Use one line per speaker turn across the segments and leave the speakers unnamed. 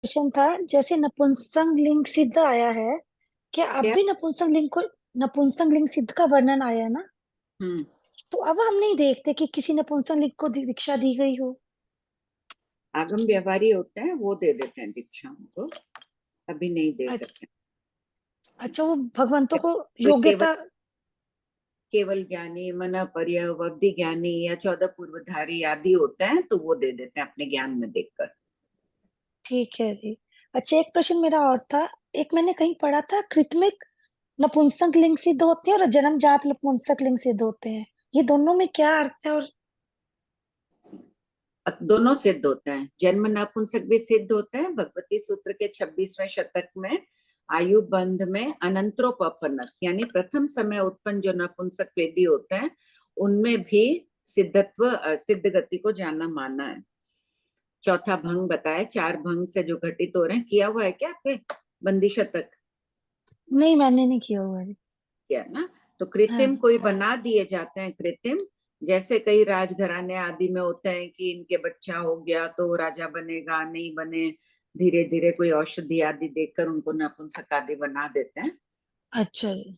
Question था, जैसे नपुंसक लिंग सिद्ध आया है, क्या अब
क्या?
भी नपुंसक लिंग सिद्ध का वर्णन आया है ना?
हम्म।
तो अब हम नहीं देखते कि किसी नपुंसक लिंग को दीक्षा दी गई हो।
आगम व्यवहारी होते हैं, वो दे देते हैं दीक्षा हमको। अभी नहीं दे
अ-
सकते।
अच्छा, वो भगवंतों को
कोई केवल
योग्यता।
केवल ज्ञानी, मन पर्यवधि ज्ञानी या 14 पूर्वधारी आदि होते हैं, तो वो दे देते हैं अपने ज्ञान में देखकर।
ठीक है जी। अच्छा, एक प्रश्न मेरा और था। एक मैंने कहीं पढ़ा था, कृत्रिम नपुंसक लिंग सिद्ध होते हैं और जन्मजात नपुंसक लिंग सिद्ध होते हैं। ये दोनों में क्या अर्थ है? और
दोनों सिद्ध होते हैं। जन्म नपुंसक भी सिद्ध होते हैं। भगवती सूत्र के 26वें शतक में आयु बंध में अनंतरोपपन्नक यानी प्रथम समय उत्पन्न जो नपुंसक वेदी होते हैं, उनमें भी सिद्धत्व सिद्ध गति को जाना माना है। चौथा भंग बताया, 4 भंग से जो घटित हो रहे हैं। किया हुआ है क्या आपके बंदी शतक?
नहीं, मैंने नहीं किया हुआ है।
किया ना? तो कृत्रिम
हाँ।
कोई बना दिए जाते हैं। कृत्रिम जैसे कई राजघराने आदि में होते हैं कि इनके बच्चा हो गया तो राजा बनेगा, नहीं बने धीरे धीरे कोई औषधि आदि देकर उनको नपुंसक आदि बना देते हैं,
अच्छा जी।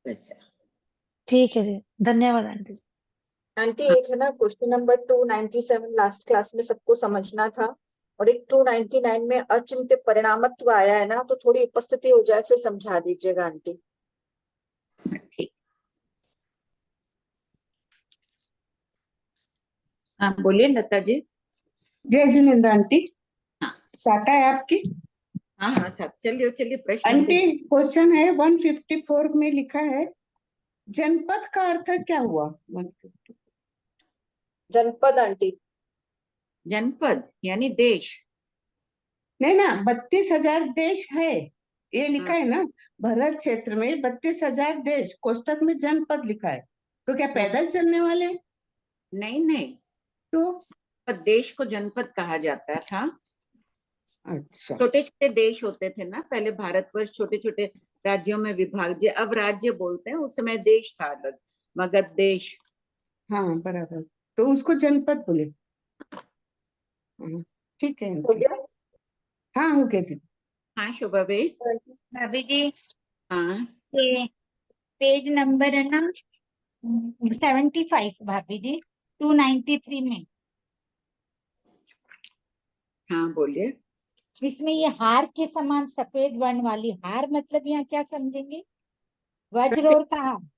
वैसे।
ठीक है जी। धन्यवाद आंटी जी।
आंटी,
हाँ,
एक है ना क्वेश्चन नंबर 297 लास्ट क्लास में सबको समझना था। और एक 299 में अचिंत्य परिणामत्व आया है ना, तो थोड़ी उपस्थिति हो जाए फिर समझा दीजिएगा आंटी।
ठीक। हाँ, बोलिए लता जी।
जय जिनेन्द्र आंटी।
हाँ
साटा है आपकी?
हाँ हाँ, सब चलिए चलिए प्रश्न
आंटी,
पूछ।
क्वेश्चन है 154 में लिखा है, जनपद का अर्थ क्या हुआ? 154।
जनपद आंटी।
जनपद यानी देश।
नहीं ना, 32,000 देश है, ये लिखा
हाँ,
है ना। भारत क्षेत्र में 32,000 देश, कोष्टक में जनपद लिखा है, तो क्या
तो
पैदल चलने वाले हैं?
नहीं नहीं,
तो
पर देश को जनपद कहा जाता था।
अच्छा।
छोटे छोटे देश होते थे ना पहले, भारतवर्ष छोटे छोटे राज्यों में विभाज्य, अब राज्य बोलते हैं, उस समय देश था अलग, मगध देश।
हाँ बराबर, तो उसको जनपद बोले। हाँ, ठीक है
हो
आंटी।
गया।
हाँ हो गया दीदी।
हाँ शोभा भाई।
भाभी जी,
हाँ
ये पेज नंबर है ना 75 भाभी जी, 293 में।
हाँ बोलिए।
इसमें ये हार के समान सफेद वर्ण वाली हार, मतलब यहाँ क्या समझेंगे? वज्र और का हार।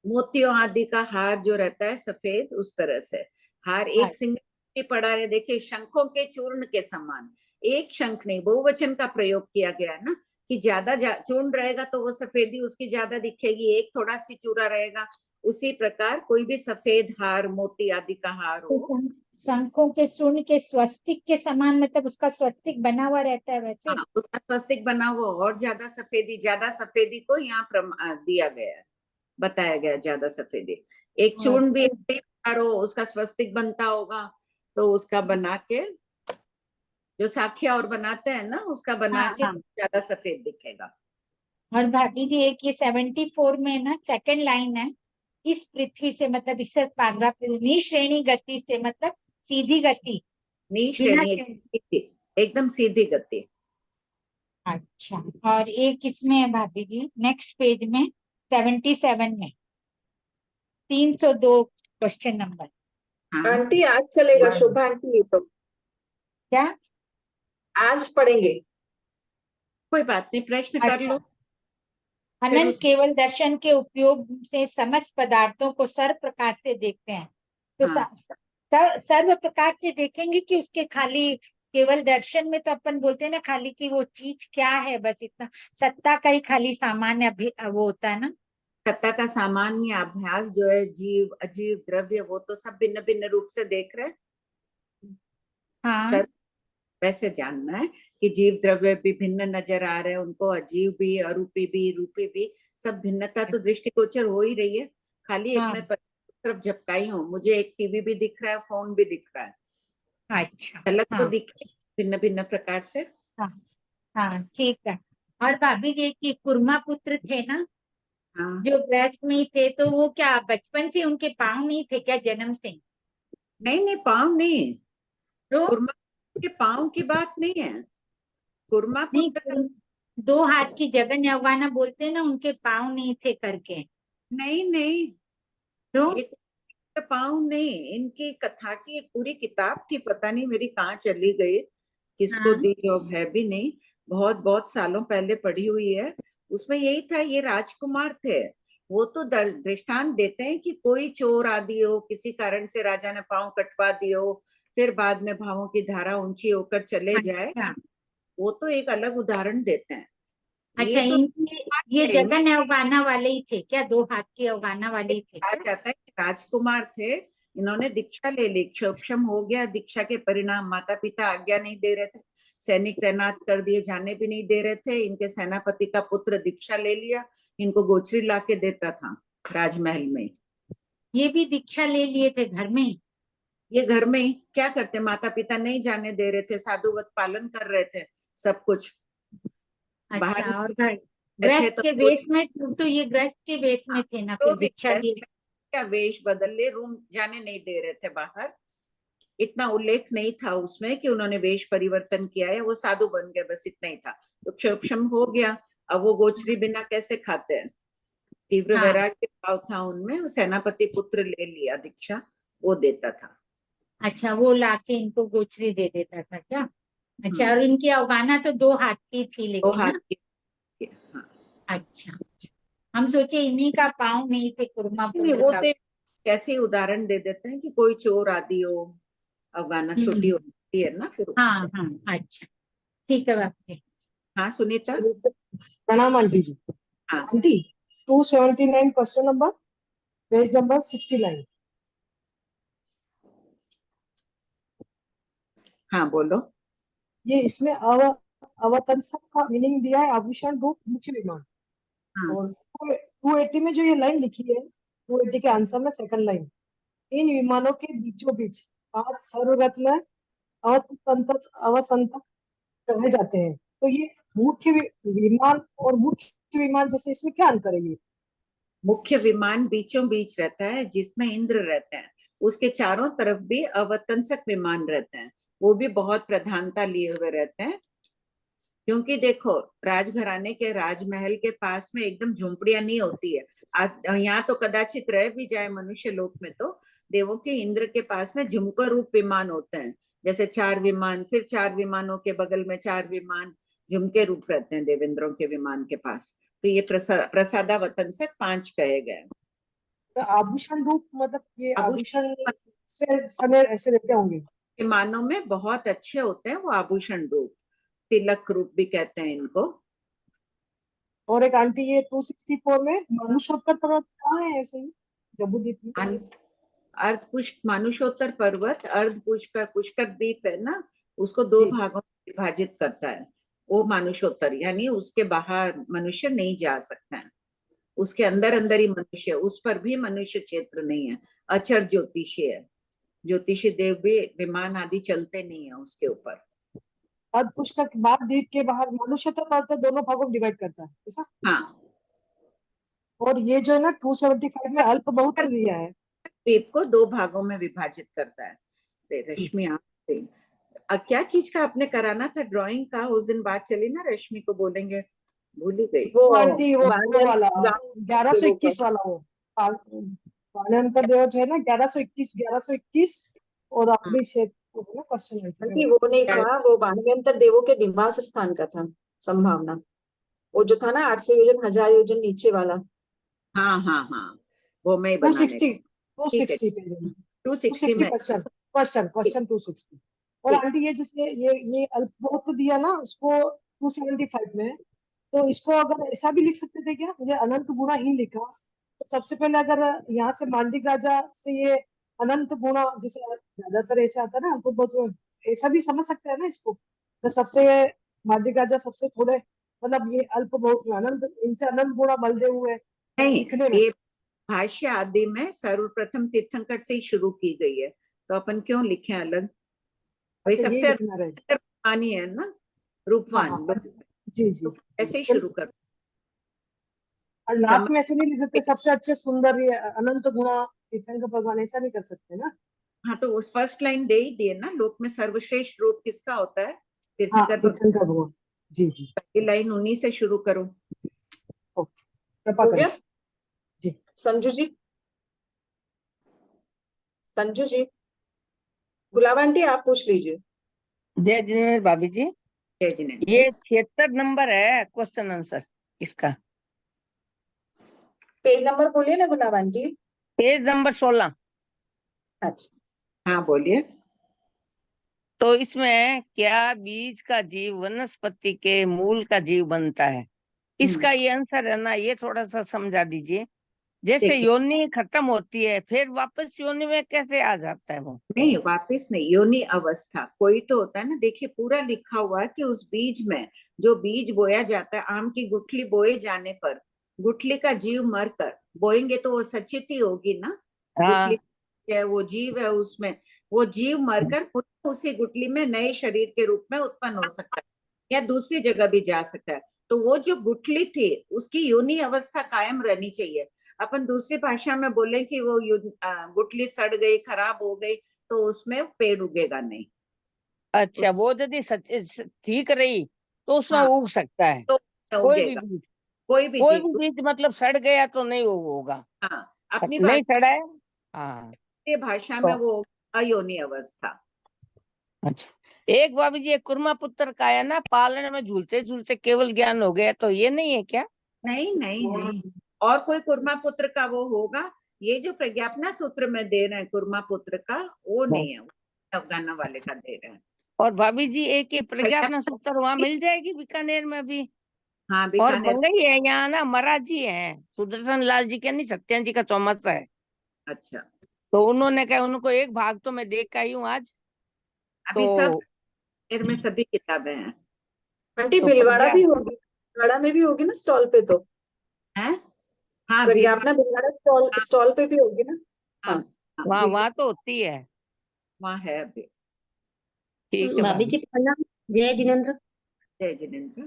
मोतियों आदि का हार जो रहता है सफेद, उस तरह से हार।
हाँ,
एक सिंगल पड़ा रहे, देखिए शंखों के चूर्ण के समान। एक शंख नहीं, बहुवचन का प्रयोग किया गया है ना, कि ज्यादा चूर्ण रहेगा तो वो सफेदी उसकी ज्यादा दिखेगी, एक थोड़ा सी चूरा रहेगा। उसी प्रकार कोई भी सफेद हार, मोती आदि का हार
तो
हो।
शंखों के चूर्ण के स्वस्तिक के समान, मतलब उसका स्वस्तिक बना हुआ रहता है वैसे।
हाँ, उसका स्वस्तिक बना हुआ और ज्यादा सफेदी को यहाँ दिया गया है, बताया गया है, ज्यादा सफेदी। एक चूर्ण भी
अच्छा।
हो उसका स्वस्तिक बनता होगा, तो उसका बना के, जो साखिया और बनाते हैं ना, उसका बना
हाँ
के
हाँ।
ज्यादा सफेद दिखेगा।
और भाभी जी, एक ये 74 में ना सेकंड लाइन है, इस पृथ्वी से, मतलब इससे पैराग्राफ, श्रेणी गति से मतलब सीधी गति,
नी
बिना
श्रेणी
श्रेणी।
एकदम सीधी गति।
अच्छा। और एक इसमें है भाभी जी, नेक्स्ट पेज में 77 में 302 क्वेश्चन नंबर।
हाँ,
आंटी आज चलेगा शोभा आंटी, ये तो
क्या?
आज पढ़ेंगे।
कोई बात नहीं, प्रश्न कर
अच्छा।
लो फिर
अनंत
उस।
केवल दर्शन के उपयोग से समस्त पदार्थों को सर्व प्रकार से देखते हैं। तो
हाँ,
सर्व प्रकार से देखेंगे कि उसके खाली केवल दर्शन में तो अपन बोलते हैं ना खाली कि वो चीज क्या है, बस इतना सत्ता का ही खाली सामान्य वो होता है ना।
सत्ता का सामान्य अभ्यास जो है, जीव अजीव द्रव्य, वो तो सब भिन्न भिन्न रूप से देख रहे हैं।
हाँ
सर, वैसे जानना है कि जीव द्रव्य भी भिन्न नजर आ रहे हैं उनको, अजीव भी, अरूपी भी, रूपी भी, सब भिन्नता तो दृष्टिगोचर हो ही रही है। खाली एक में
हाँ।
तरफ झपकाई हूँ, मुझे एक टीवी भी दिख रहा है, फोन भी दिख रहा है,
अच्छा।
झलक तो
हाँ
दिखे भिन्न भिन्न प्रकार से।
हाँ। हाँ ठीक है। और भाभी जी की कुर्मा पुत्र थे ना,
हाँ,
जो ब्रज में ही थे, तो वो क्या बचपन से उनके पाँव नहीं थे क्या, जन्म से?
नहीं नहीं, पाँव नहीं,
तो
कुर्मा के पाँव की बात नहीं है। कुर्मा
नहीं,
पुत्र,
2 हाथ की जगन यौवाना बोलते हैं ना, उनके पाँव नहीं थे करके।
नहीं नहीं,
तो
एक पाँव नहीं, इनकी कथा की एक पूरी किताब थी, पता नहीं मेरी कहाँ चली गई, किसको
हाँ,
दी, जॉब है भी नहीं, बहुत बहुत सालों पहले पढ़ी हुई है। उसमें यही था, ये राजकुमार थे, वो तो दृष्टांत देते हैं कि कोई चोर आदि हो, किसी कारण से राजा ने पाँव कटवा दियो, फिर बाद में भावों की धारा ऊंची होकर चले जाए,
अच्छा
वो तो एक अलग उदाहरण देते हैं।
अच्छा,
ये तो
इनकी ये जगन यौवाना वाले ही थे क्या? 2 हाथ की यौवाना वाले ही थे
कहा
क्या?
जाता है कि राजकुमार थे, इन्होंने दीक्षा ले ली, क्षोभम हो गया, दीक्षा के परिणाम माता पिता आज्ञा नहीं दे रहे थे, सैनिक तैनात कर दिए, जाने भी नहीं दे रहे थे, इनके सेनापति का पुत्र दीक्षा ले लिया, इनको गोचरी ला के देता था राजमहल में।
ये भी दीक्षा ले लिए थे घर में ही?
ये घर में ही क्या करते, माता पिता नहीं जाने दे रहे थे, साधुवत पालन कर रहे थे, सब कुछ बाहर
अच्छा, और घर
थे
गृहस्थ
तो
के वेश में, तो ये गृहस्थ के वेश में थे ना,
तो
फिर
भी
दीक्षा लिए?
क्या वेश बदल ले, रूम जाने नहीं दे रहे थे बाहर, इतना उल्लेख नहीं था उसमें कि उन्होंने वेश परिवर्तन किया है, वो साधु बन गए, बस इतना ही था। तो क्षोभम हो गया, अब वो गोचरी बिना कैसे खाते हैं, तीव्र
हाँ,
वैराग्य भाव था उनमें, वो सेनापति पुत्र ले लिया दीक्षा, वो देता था।
अच्छा, वो लाके इनको गोचरी दे देता था क्या? अच्छा,
हम्म,
और इनकी अवगाना तो 2 हाथ की थी
दो
लेकिन
हाथ
ना?
की, हाँ।
अच्छा, हम सोचे इन्हीं का पाँव नहीं थे, कुर्मा
नहीं,
पुत्र
वो
का।
तो कैसे उदाहरण दे देते हैं कि कोई चोर आदि हो, अफगाना छोटी
हम्म,
होती है ना, फिर
हाँ हाँ, अच्छा, ठीक है बाप।
हाँ सुनीता,
प्रणाम आंटी जी।
हाँ
aunty 279 question number, page number 69।
हाँ बोलो।
ये इसमें अवतंसक का मीनिंग दिया है, आभूषण रूप मुख्य विमान।
हाँ
और 280 में जो ये लाइन लिखी है, 280 के आंसर में सेकंड लाइन, इन विमानों के बीचों बीच 5 सर्वरत्न अवसंतक कहे जाते हैं। तो ये मुख्य विमान और मुख्य विमान जैसे इसमें क्या अंतर है? ये
मुख्य विमान बीचों बीच रहता है, जिसमें इंद्र रहते हैं, उसके चारों तरफ भी अवतंसक विमान रहते हैं, वो भी बहुत प्रधानता लिए हुए रहते हैं। क्योंकि देखो, राजघराने के राजमहल के पास में एकदम झोंपड़ियां नहीं होती है, आज यहाँ तो कदाचित रह भी जाए मनुष्य लोक में, तो देवों के इंद्र के पास में झुमकर रूप विमान होते हैं, जैसे 4 विमान, फिर 4 विमानों के बगल में 4 विमान, झुमके रूप रहते हैं देवेंद्रों के विमान के पास। तो ये प्रसादावतन से 5 कहे गए।
तो आभूषण रूप मतलब ये
आभूषण
आभूषण से समय ऐसे रहते होंगे।
विमानों में बहुत अच्छे होते हैं वो आभूषण रूप, तिलक रूप भी कहते हैं इनको।
और एक आंटी ये 264 में मानुषोत्तर पर्वत कहाँ है ऐसे ही जम्बूद्वीप में?
अर्ध पुष्कर मानुषोत्तर पर्वत, अर्ध पुष्कर, पुष्कर द्वीप है ना, उसको 2
जी
भागों में विभाजित करता है, वो मानुषोत्तर, यानी उसके बाहर मनुष्य नहीं जा सकता है, उसके अंदर अंदर ही मनुष्य, उस पर भी मनुष्य क्षेत्र नहीं है, अचर ज्योतिषी है, ज्योतिषी देव भी विमान आदि चलते नहीं है उसके ऊपर।
अर्ध पुष्कर के बाद द्वीप के बाहर मानुषोत्तर पर्वत दोनों भागों में डिवाइड करता है ऐसा।
हाँ,
और ये जो है ना 275 में अल्प बहुत दिया है।
द्वीप को 2 भागों में विभाजित करता है। रश्मि आप क्या चीज का आपने कराना था ड्राइंग का, उस दिन बात चली ना, रश्मि को बोलेंगे, भूल ही गई।
वो
आंटी वो वाला
देवों का।
1121 वाला, वो पालयंत्र देव जो है ना 1121 और
हाँ,
आखिरी क्षेत्र है ना क्वेश्चन
आंटी
में।
वो नहीं था, वो वाणियंत्र देवों के निवास स्थान का था, संभावना। वो जो था ना 800 योजन 1000 योजन नीचे वाला।
हाँ हाँ हाँ, वो मैं ही
टू
बनाने,
सिक्सटी
ठीक है,
260 पे
260
260
में,
क्वेश्चन क्वेश्चन
ठीक
क्वेश्चन 260। और
ठीक।
आंटी ये जैसे ये अल्प बहुत दिया ना उसको 275 में, तो इसको अगर ऐसा भी लिख सकते थे क्या? मुझे अनंत गुणा ही लिखा, तो सबसे पहले अगर यहाँ से मांडलिक राजा से ये अनंत गुणा, जैसे ज्यादातर ऐसा आता है ना, तो बहुत ऐसा भी समझ सकते हैं ना इसको, तो सबसे मांडलिक राजा सबसे थोड़े, मतलब ये अल्प बहुत में अनंत, इनसे अनंत गुणा बलदे हुए
नहीं,
लिखने में।
ये भाष्य आदि में सर्वप्रथम तीर्थंकर से ही शुरू की गई है, तो अपन क्यों लिखे अलग, भाई
अच्छा ये
सबसे
लिखना रहे।
रूपवान ही है ना,
हाँ
रूपवान
हाँ
लोग,
जी जी।
तो ऐसे ही
तो
शुरू कर
और लास्ट
समय।
में ऐसे नहीं लिख सकते सबसे अच्छे सुंदर ये अनंत गुणा तीर्थंकर भगवान, ऐसा नहीं कर सकते ना?
हाँ, तो उस फर्स्ट लाइन दे ही दिए ना, लोक में सर्वश्रेष्ठ रूप किसका होता है,
हाँ
तीर्थंकर भगवान,
तीर्थंकर भगवान। जी जी
पहली लाइन उन्हीं से शुरू करो।
ओके, कृपा
हो
करें।
गया?
जी।
संजू जी, संजू जी, गुलाब आंटी आप पूछ लीजिए।
जय जिनेन्द्र भाभी जी,
जय जिनेन्द्र।
ये 76 नंबर है क्वेश्चन आंसर इसका,
पेज नंबर बोलिए ना गुलाब आंटी।
Page number 16।
अच्छा,
हाँ बोलिए।
तो इसमें क्या बीज का जीव वनस्पति के मूल का जीव बनता है? इसका ये आंसर है ना, ये थोड़ा सा समझा दीजिए। जैसे
देखिए,
योनि खत्म होती है फिर वापस योनि में कैसे आ जाता है वो?
नहीं वापिस नहीं, योनि अवस्था कोई तो होता है ना। देखिए पूरा लिखा हुआ है कि उस बीज में, जो बीज बोया जाता है, आम की गुठली बोए जाने पर गुठली का जीव मरकर, बोएंगे तो वो सचित ही होगी ना,
हाँ,
गुठली है, वो जीव है उसमें, वो जीव मरकर पुनः उसी गुठली में नए शरीर के रूप में उत्पन्न हो सकता है या दूसरी जगह भी जा सकता है। तो वो जो गुठली थी उसकी योनि अवस्था कायम रहनी चाहिए। अपन दूसरी भाषा में बोले कि वो गुठली सड़ गई, खराब हो गई, तो उसमें पेड़ उगेगा नहीं।
अच्छा, वो यदि ठीक रही तो उसमें
हाँ,
उग सकता है
तो
कोई भी
उगेगा
बीज?
कोई भी
कोई भी
जीव।
बीज मतलब सड़ गया तो नहीं होगा?
हाँ, अपनी
नहीं सड़ा है। हाँ,
भारतीय भाषा में
तो
वो अयोनि अवस्था।
अच्छा, एक भाभी जी, एक कुर्मा पुत्र का है ना, पालने में झूलते झूलते केवल ज्ञान हो गया, तो ये नहीं है क्या?
नहीं नहीं नहीं, और कोई कुर्मा पुत्र का वो होगा। ये जो प्रज्ञापना सूत्र में दे रहे हैं कुर्मा पुत्र का, वो नहीं है, अफगाना वाले का दे रहे हैं।
और भाभी जी, एक ये प्रज्ञापना
प्रज्ञापना,
सूत्र वहां मिल जाएगी बीकानेर में भी?
हाँ
और
बीकानेर।
बंगई है यहाँ ना, महाराज जी है, सुदर्शन लाल जी के नहीं, सत्यान जी का चौमासा है।
अच्छा,
तो उन्होंने कहा, उनको एक भाग तो मैं देख आई हूँ आज।
अभी सब
तो
में सभी किताबें हैं।
आंटी
तो
भीलवाड़ा
प्रज्ञा,
भी होगी, भीलवाड़ा में भी होगी ना स्टॉल पे, तो
हैं? हाँ
प्रज्ञापना भीलवाड़ा स्टॉल
हाँ
स्टॉल पे भी होगी ना।
हाँ
हाँ,
हाँ,
वहाँ वहाँ तो होती है।
वहाँ है अभी।
ठीक है
भाभी
भाभी।
जी प्रणाम। जय जिनेन्द्र।
जय जिनेन्द्र।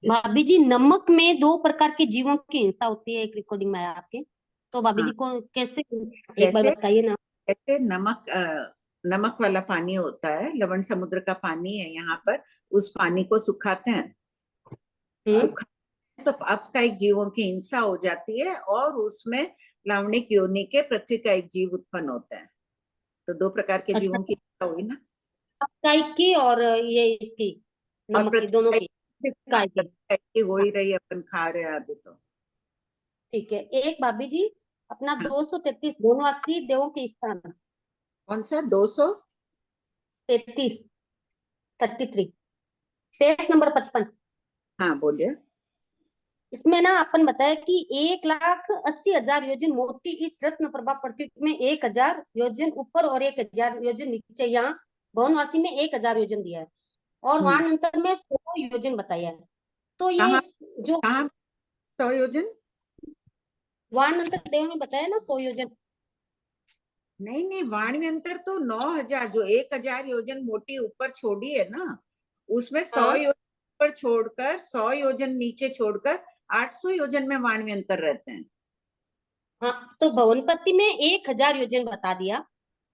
भाभी जी, नमक में दो प्रकार के जीवों की हिंसा होती है, एक रिकॉर्डिंग में आया आपके। तो भाभी
हाँ,
जी को कैसे, एक बार
कैसे?
बताइए ना।
जैसे नमक, नमक वाला पानी होता है, लवण समुद्र का पानी है यहाँ पर, उस पानी को सुखाते हैं,
हम्म।
तो अब का एक जीवों की हिंसा हो जाती है और उसमें लवणिक योनि के पृथ्वी का एक जीव उत्पन्न होता है। तो दो प्रकार के
अच्छा,
जीवों की हिंसा हुई ना।
काई की और ये इसकी,
और
नमक की, दोनों
पृथ्वी
की।
का,
काय की।
पृथ्वी की हो
हाँ,
ही रही है, अपन खा रहे हैं आदि तो।
ठीक है। एक भाभी जी, अपना
हाँ,
233 वनवासी देवों के स्थान।
कौन सा 200?
33, 33, पेज नंबर 55।
हाँ बोलिए।
इसमें ना अपन बताया कि 1,80,000 योजन मोटी इस रत्न प्रभा पृथ्वी में 1,000 योजन ऊपर और 1,000 योजन नीचे, यहाँ भवनवासी में 1,000 योजन दिया है, और
हम्म,
वान अंतर में 100 योजन बताया है। तो ये
कहाँ
जो
कहाँ 100 योजन?
वान अंतर देव में बताया ना 100 योजन।
नहीं नहीं, वाणवी अंतर तो 9,000, जो 1,000 योजन मोटी ऊपर छोड़ी है ना, उसमें 100
हाँ
योजन ऊपर छोड़कर, 100 योजन नीचे छोड़कर 800 योजन में वाणवी अंतर रहते हैं।
हाँ, तो भवनपति में 1,000 योजन बता दिया।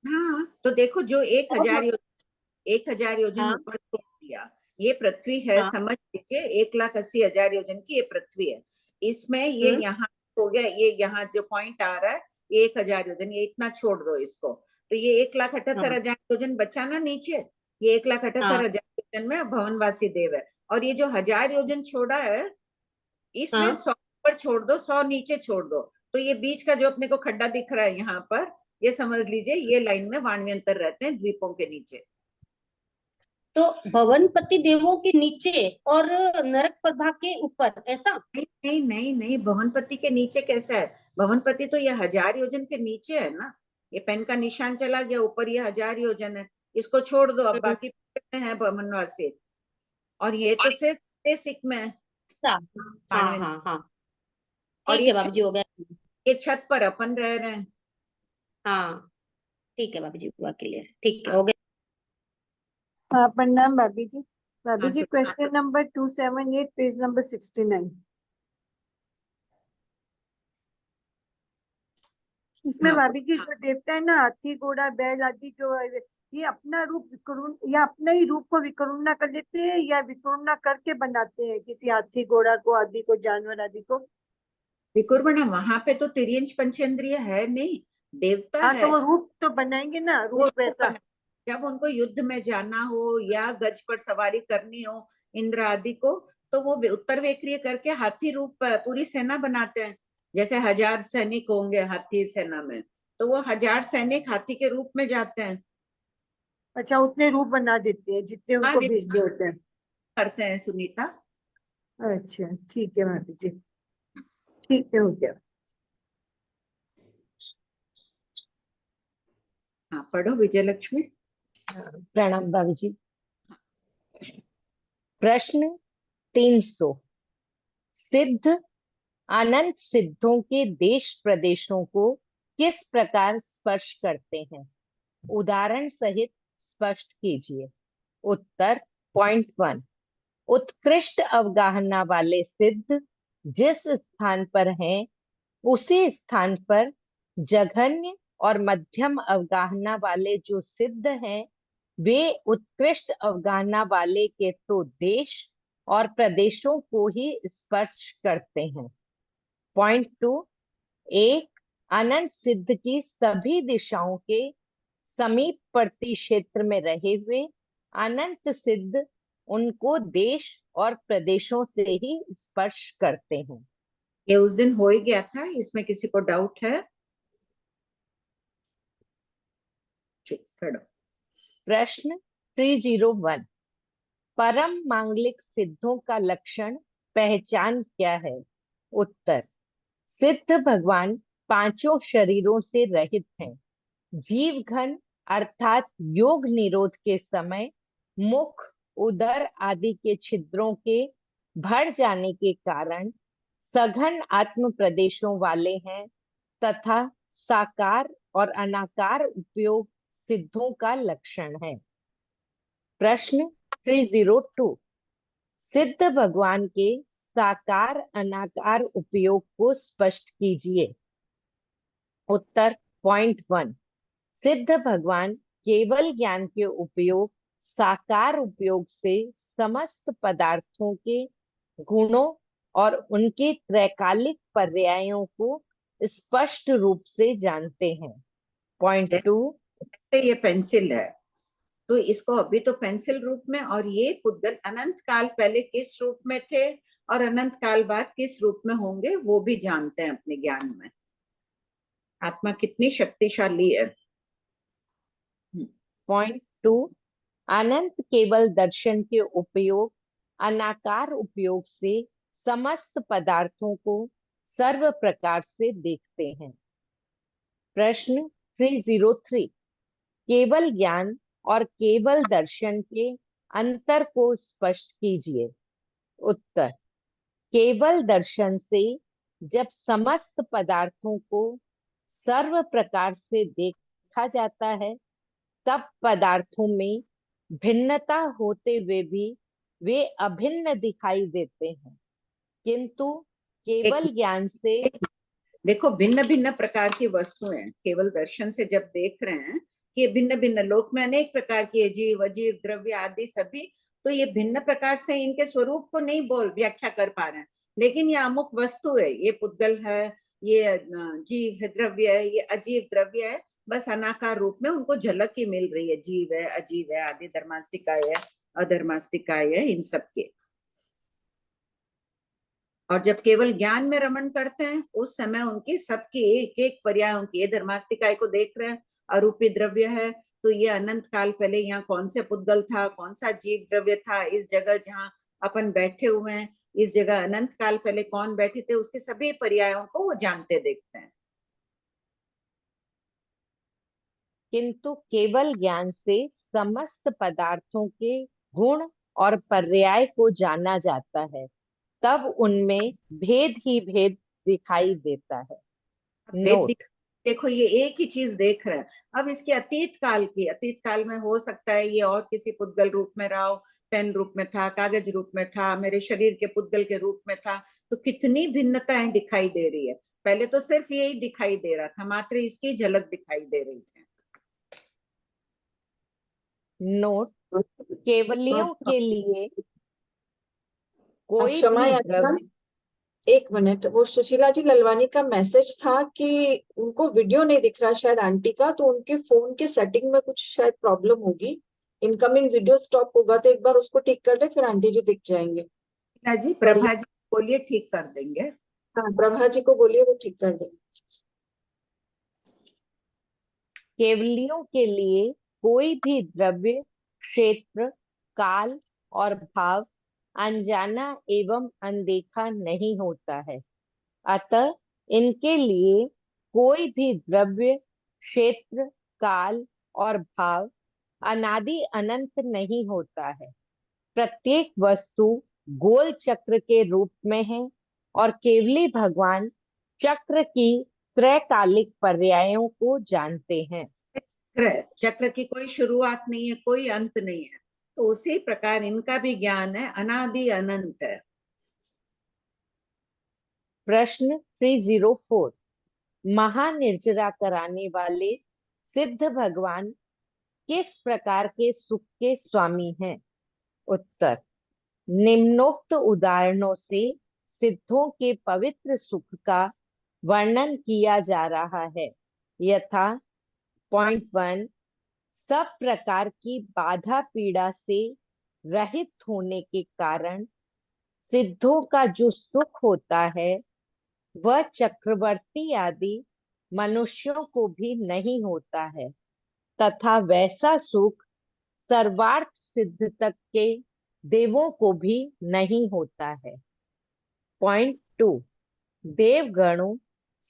हाँ, तो देखो, जो एक
और
हजार योजन 1,000 योजन
हाँ
ऊपर छोड़ दिया, ये पृथ्वी है,
हाँ।
समझ लीजिए 1,80,000 योजन की ये पृथ्वी है। इसमें ये
हम्म।
यहाँ हो गया, ये यहाँ जो पॉइंट आ रहा है, 1,000 योजन, ये इतना छोड़ दो इसको, तो ये 1,78,000 योजन बचा ना नीचे। ये 1,78,000
हाँ
योजन में भवनवासी देव है, और ये जो 1,000 योजन छोड़ा है, इसमें
हाँ।
100 ऊपर छोड़ दो, 100 नीचे छोड़ दो, तो ये बीच का जो अपने को खड्डा दिख रहा है यहाँ पर, ये समझ लीजिए ये लाइन में वाणवी अंतर रहते हैं द्वीपों के नीचे।
तो भवनपति देवों के नीचे और नरक प्रभा के ऊपर, ऐसा?
नहीं नहीं नहीं नहीं, भवनपति के नीचे कैसा है? भवनपति तो ये 1,000 योजन के नीचे है ना, ये पेन का निशान चला गया ऊपर, ये 1,000 योजन है, इसको छोड़ दो, अब
हम्म,
बाकी में है भवनवासी, और ये तो सिर्फ सिख में है
अच्छा। हाँ
पांडव।
हाँ हाँ,
और
ठीक है भाभी जी, हो गया।
ये छत पर अपन रह रहे हैं।
हाँ, ठीक है भाभी जी, हुआ क्लियर, ठीक है,
हाँ
हो गया।
हाँ प्रणाम भाभी जी। भाभी
हाँ
जी, क्वेश्चन नंबर 278, पेज नंबर 69। इसमें
हाँ
भाभी जी जो देवता है ना, हाथी घोड़ा बैल आदि जो ये अपना रूप विकर्ण या अपने ही रूप को विकर्ण कर लेते हैं या विकर्ण करके बनाते हैं किसी हाथी घोड़ा को आदि को जानवर आदि को?
विकुर्बणा वहां पे तो तिर्यंच पंचेंद्रिय है नहीं, देवता
हाँ,
है।
तो वो रूप तो बनाएंगे ना,
वो
रूप वैसा।
जब उनको युद्ध में जाना हो या गज पर सवारी करनी हो इंद्र आदि को, तो वो उत्तर वेक्रिय करके हाथी रूप पूरी सेना बनाते हैं। जैसे 1000 सैनिक होंगे हाथी सेना में, तो वो 1000 सैनिक हाथी के रूप में जाते हैं।
अच्छा, उतने रूप बना देते हैं जितने
हाँ,
उनको भेजने होते हैं।
करते हैं सुनीता।
अच्छा, ठीक है भाभी जी, ठीक है, हो गया।
हाँ, पढ़ो विजयलक्ष्मी।
प्रणाम भाभी जी। प्रश्न 300। सिद्ध अनंत सिद्धों के देश प्रदेशों को किस प्रकार स्पर्श करते हैं? उदाहरण सहित स्पष्ट कीजिए। उत्तर पॉइंट 1। उत्कृष्ट अवगाहना वाले सिद्ध जिस स्थान पर हैं, उसी स्थान पर जघन्य और मध्यम अवगाहना वाले जो सिद्ध हैं, वे उत्कृष्ट अवगाहना वाले के तो देश और प्रदेशों को ही स्पर्श करते हैं। पॉइंट 2। एक अनंत सिद्ध की सभी दिशाओं के समीपवर्ती क्षेत्र में रहे हुए अनंत सिद्ध उनको देश और प्रदेशों से ही स्पर्श करते हैं।
ये उस दिन हो ही गया था, इसमें किसी को डाउट है? पढ़ो।
प्रश्न 301। परम मांगलिक सिद्धों का लक्षण पहचान क्या है? उत्तर सिद्ध भगवान पांचों शरीरों से रहित हैं। जीव घन अर्थात योग निरोध के समय मुख उदर आदि के छिद्रों के भर जाने के कारण सघन आत्म प्रदेशों वाले हैं तथा साकार और अनाकार उपयोग सिद्धों का लक्षण है। प्रश्न 302। सिद्ध भगवान के साकार अनाकार उपयोग को स्पष्ट कीजिए। उत्तर पॉइंट 1। सिद्ध भगवान केवल ज्ञान के उपयोग साकार उपयोग से समस्त पदार्थों के गुणों और उनके त्रैकालिक पर्यायों को स्पष्ट रूप से जानते हैं। पॉइंट 2।
ये पेंसिल है, तो इसको अभी तो पेंसिल रूप में, और ये पुद्गल अनंत काल पहले किस रूप में थे और अनंत काल बाद किस रूप में होंगे, वो भी जानते हैं अपने ज्ञान में। आत्मा कितनी शक्तिशाली है।
पॉइंट 2। अनंत केवल दर्शन के उपयोग अनाकार उपयोग से समस्त पदार्थों को सर्व प्रकार से देखते हैं। प्रश्न 303। केवल ज्ञान और केवल दर्शन के अंतर को स्पष्ट कीजिए। उत्तर केवल दर्शन से जब समस्त पदार्थों को सर्व प्रकार से देखा जाता है, तब पदार्थों में भिन्नता होते हुए भी वे अभिन्न दिखाई देते हैं, किंतु केवल ज्ञान से
देखो, भिन्न भिन्न प्रकार की वस्तुएं केवल दर्शन से जब देख रहे हैं कि भिन्न भिन्न लोक में अनेक प्रकार की जीव अजीव द्रव्य आदि सभी, तो ये भिन्न प्रकार से इनके स्वरूप को नहीं व्याख्या कर पा रहे हैं, लेकिन ये अमुक वस्तु है, ये पुद्गल है, ये जीव है, द्रव्य है, ये अजीव द्रव्य है, बस अनाकार रूप में उनको झलक ही मिल रही है। जीव है, अजीव है आदि, धर्मास्तिकाय है, अधर्मास्तिकाय है, इन सब के। और जब केवल ज्ञान में रमण करते हैं, उस समय उनकी सबकी एक एक पर्यायों की, धर्मास्तिकाय को देख रहे हैं, अरूपी द्रव्य है, तो ये अनंत काल पहले यहाँ कौन से पुद्गल था, कौन सा जीव द्रव्य था, इस जगह जहाँ अपन बैठे हुए हैं, इस जगह अनंत काल पहले कौन बैठे थे, उसके सभी पर्यायों को वो जानते देखते हैं।
किंतु केवल ज्ञान से समस्त पदार्थों के गुण और पर्याय को जाना जाता है, तब उनमें भेद ही भेद दिखाई देता है। नोट,
देखो ये एक ही चीज देख रहे हैं। अब इसके अतीत काल में हो सकता है ये और किसी पुद्गल रूप में रहा हो, पेन रूप में था, कागज रूप में था, मेरे शरीर के पुद्गल के रूप में था, तो कितनी भिन्नताएं दिखाई दे रही है। पहले तो सिर्फ यही दिखाई दे रहा था, मात्र इसकी झलक दिखाई दे रही थी।
नोट, केवलियों के लिए कोई
क्षमा
भी
याचना,
द्रव्य,
एक मिनट, वो सुशीला जी ललवानी का मैसेज था कि उनको वीडियो नहीं दिख रहा शायद आंटी का, तो उनके फोन के सेटिंग में कुछ शायद प्रॉब्लम होगी, इनकमिंग वीडियो स्टॉप होगा, तो एक बार उसको ठीक कर ले, फिर आंटी जी दिख जाएंगे।
जी प्रभा जी बोलिए, ठीक कर देंगे।
हाँ, प्रभा जी को बोलिए, वो ठीक कर देंगे।
केवलियों के लिए कोई भी द्रव्य, क्षेत्र, काल और भाव अनजाना एवं अनदेखा नहीं होता है। अतः इनके लिए कोई भी द्रव्य, क्षेत्र, काल और भाव अनादि अनंत नहीं होता है। प्रत्येक वस्तु गोल चक्र के रूप में है और केवली भगवान चक्र की त्रैकालिक पर्यायों को जानते हैं।
चक्र की कोई शुरुआत नहीं है, कोई अंत नहीं है, तो उसी प्रकार इनका भी ज्ञान है, अनादि अनंत है।
प्रश्न 304, महानिर्जरा कराने वाले सिद्ध भगवान किस प्रकार के सुख के स्वामी हैं? उत्तर, निम्नोक्त उदाहरणों से सिद्धों के पवित्र सुख का वर्णन किया जा रहा है। यथा पॉइंट 1, सब प्रकार की बाधा पीड़ा से रहित होने के कारण सिद्धों का जो सुख होता है वह चक्रवर्ती आदि मनुष्यों को भी नहीं होता है, तथा वैसा सुख सर्वार्थ सिद्ध तक के देवों को भी नहीं होता है। पॉइंट 2, देवगणों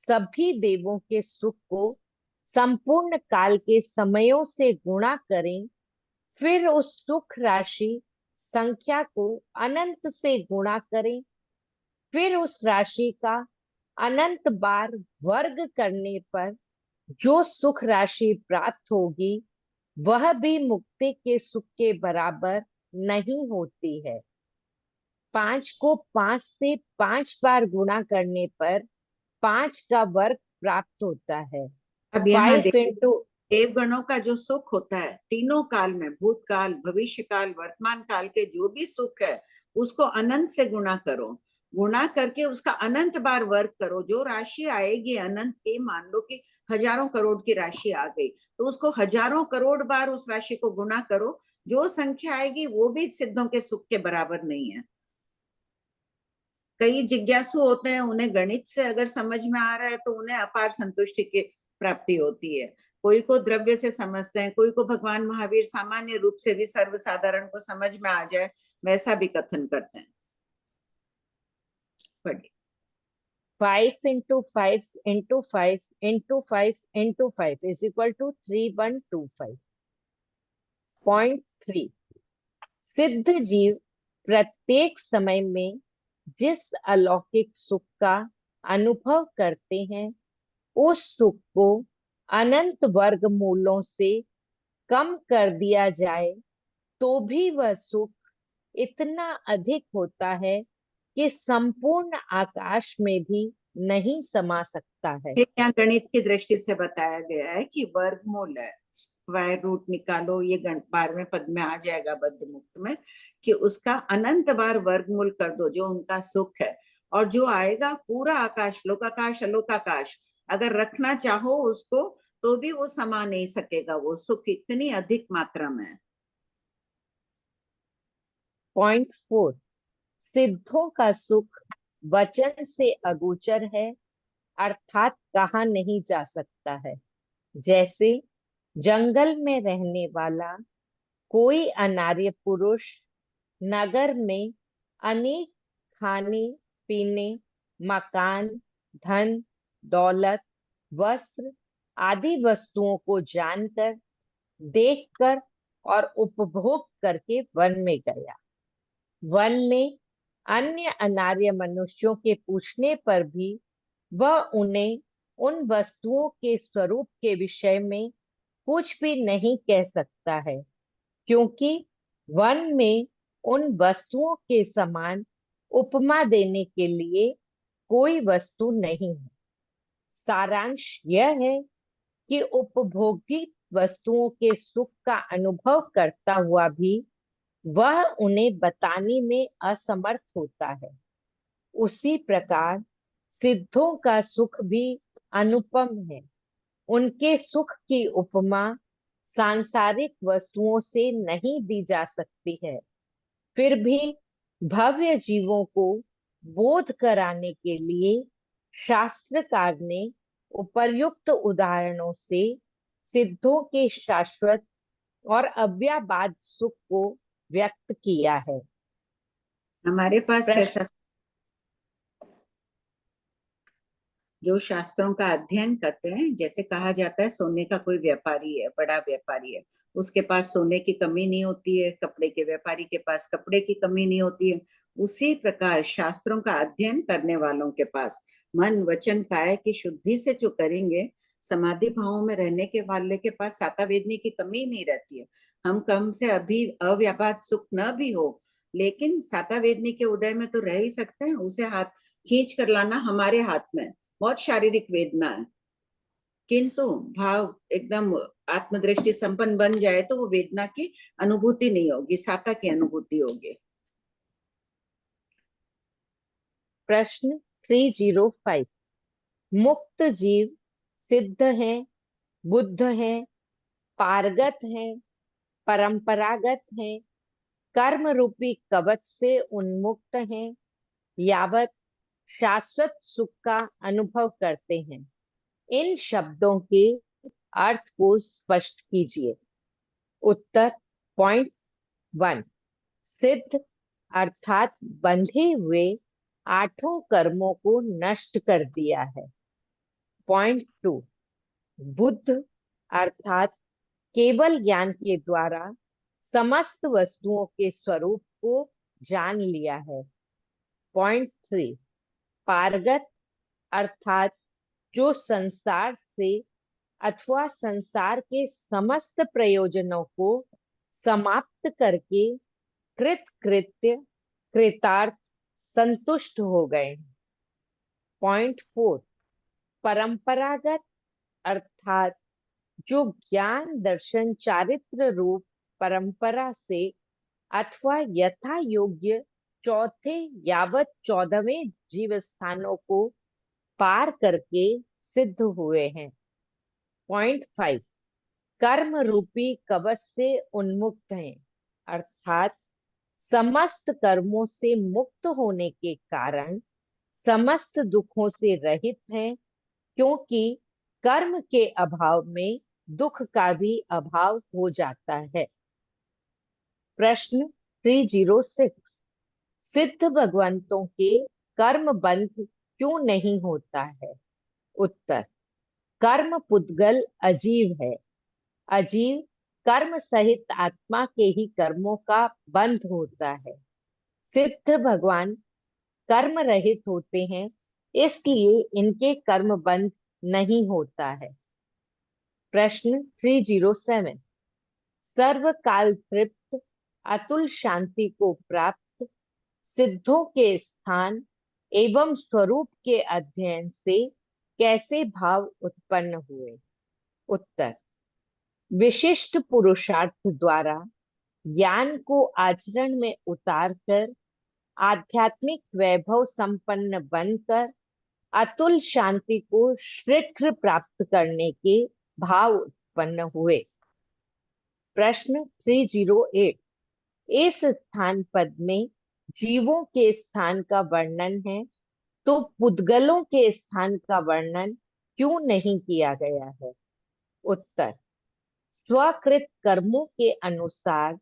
सभी देवों के सुख को संपूर्ण काल के समयों से गुणा करें, फिर उस सुख राशि संख्या को अनंत से गुणा करें, फिर उस राशि का अनंत बार वर्ग करने पर जो सुख राशि प्राप्त होगी वह भी मुक्ति के सुख के बराबर नहीं होती है। 5 को 5 से 5 बार गुणा करने पर 5 का वर्ग प्राप्त होता है।
अब यहाँ
5 इंटू
देवगणों का जो सुख होता है तीनों काल में, भूतकाल, भविष्य काल, वर्तमान काल के जो भी सुख है उसको अनंत से गुणा करो, गुणा करके उसका अनंत बार वर्ग करो, जो राशि आएगी अनंत की, मान लो कि हजारों करोड़ की राशि आ गई, तो उसको हजारों करोड़ बार उस राशि को गुणा करो, जो संख्या आएगी वो भी सिद्धों के सुख के बराबर नहीं है। कई जिज्ञासु होते हैं, उन्हें गणित से अगर समझ में आ रहा है तो उन्हें अपार संतुष्टि की प्राप्ति होती है। कोई को द्रव्य से समझते हैं, कोई को भगवान महावीर सामान्य रूप से भी सर्वसाधारण को समझ में आ जाए वैसा भी कथन करते हैं। पढ़िए।
5 into 5 into 5 into 5 into 5 is equal to 3125. Point 3, सिद्ध जीव प्रत्येक समय में जिस अलौकिक सुख का अनुभव करते हैं उस सुख को अनंत वर्ग मूलों से कम कर दिया जाए तो भी वह सुख इतना अधिक होता है कि संपूर्ण आकाश में भी नहीं समा सकता है।
यहाँ गणित की दृष्टि से बताया गया है कि वर्गमूल है, स्क्वायर रूट निकालो, ये 12वें पद में आ जाएगा बद्ध मुक्त में, कि उसका अनंत बार वर्गमूल कर दो जो उनका सुख है, और जो आएगा पूरा आकाश, लोकाकाश अलोकाकाश, अगर रखना चाहो उसको तो भी वो समा नहीं सकेगा, वो सुख इतनी अधिक मात्रा में है।
पॉइंट 4, सिद्धों का सुख वचन से अगोचर है, अर्थात कहा नहीं जा सकता है। जैसे जंगल में रहने वाला कोई अनार्य पुरुष नगर में अनेक खाने पीने, मकान, धन, दौलत, वस्त्र आदि वस्तुओं को जानकर, देखकर और उपभोग करके वन में गया। वन में अन्य अनार्य मनुष्यों के पूछने पर भी वह उन्हें उन वस्तुओं के स्वरूप के विषय में कुछ भी नहीं कह सकता है, क्योंकि वन में उन वस्तुओं के समान उपमा देने के लिए कोई वस्तु नहीं है। सारांश यह है कि उपभोगी वस्तुओं के सुख का अनुभव करता हुआ भी वह उन्हें बताने में असमर्थ होता है, उसी प्रकार सिद्धों का सुख भी अनुपम है। उनके सुख की उपमा सांसारिक वस्तुओं से नहीं दी जा सकती है। फिर भी भव्य जीवों को बोध कराने के लिए शास्त्रकार ने उपर्युक्त उदाहरणों से सिद्धों के शाश्वत और अव्याबाद सुख को व्यक्त किया है।
हमारे पास
प्रश्न
कैसा, जो शास्त्रों का अध्ययन करते हैं, जैसे कहा जाता है सोने का कोई व्यापारी है, बड़ा व्यापारी है, उसके पास सोने की कमी नहीं होती है, कपड़े के व्यापारी के पास कपड़े की कमी नहीं होती है, उसी प्रकार शास्त्रों का अध्ययन करने वालों के पास मन वचन काया की शुद्धि से जो करेंगे, समाधि भावों में रहने के वाले के पास सातावेदनी की कमी नहीं रहती है। हम कम से अभी अव्यापाद सुख न भी हो, लेकिन सातावेदनी के उदय में तो रह ही सकते हैं, उसे हाथ खींच कर लाना हमारे हाथ में। बहुत शारीरिक वेदना है, किंतु भाव एकदम आत्मदृष्टि संपन्न बन जाए तो वो वेदना की अनुभूति नहीं होगी, साता की अनुभूति होगी।
प्रश्न 305। मुक्त जीव सिद्ध हैं, बुद्ध हैं, पारगत हैं, परंपरागत हैं, कर्म रूपी कवच से उन्मुक्त हैं, यावत शाश्वत सुख का अनुभव करते हैं। इन शब्दों के अर्थ को स्पष्ट कीजिए। उत्तर पॉइंट 1। सिद्ध अर्थात बंधे हुए 8 कर्मों को नष्ट कर दिया है। पॉइंट 2। बुद्ध अर्थात केवल ज्ञान के द्वारा समस्त वस्तुओं के स्वरूप को जान लिया है। पॉइंट 3। पारगत अर्थात जो संसार से अथवा संसार के समस्त प्रयोजनों को समाप्त करके कृतकृत्य कृतार्थ संतुष्ट हो गए। पॉइंट 4। परंपरागत अर्थात जो ज्ञान दर्शन चारित्र रूप परंपरा से अथवा यथा योग्य चौथे यावत 14वें जीव स्थानों को पार करके सिद्ध हुए हैं। पॉइंट 5। कर्म रूपी कवच से उन्मुक्त हैं, अर्थात समस्त कर्मों से मुक्त होने के कारण समस्त दुखों से रहित हैं, क्योंकि कर्म के अभाव में दुख का भी अभाव हो जाता है। प्रश्न 306। सिद्ध भगवंतों के कर्म बंध क्यों नहीं होता है? उत्तर। कर्म पुद्गल अजीव है। अजीव कर्म सहित आत्मा के ही कर्मों का बंध होता है। सिद्ध भगवान कर्म रहित होते हैं, इसलिए इनके कर्म बंध नहीं होता है। प्रश्न 307। सर्वकाल तृप्त अतुल शांति को प्राप्त सिद्धों के स्थान एवं स्वरूप के अध्ययन से कैसे भाव उत्पन्न हुए? उत्तर। विशिष्ट पुरुषार्थ द्वारा ज्ञान को आचरण में उतारकर आध्यात्मिक वैभव संपन्न बनकर अतुल शांति को शीघ्र प्राप्त करने के भाव उत्पन्न हुए। प्रश्न 308। इस स्थान पद में जीवों के स्थान का वर्णन है, तो पुद्गलों के स्थान का वर्णन क्यों नहीं किया गया है? उत्तर। स्वकृत कर्मों के अनुसार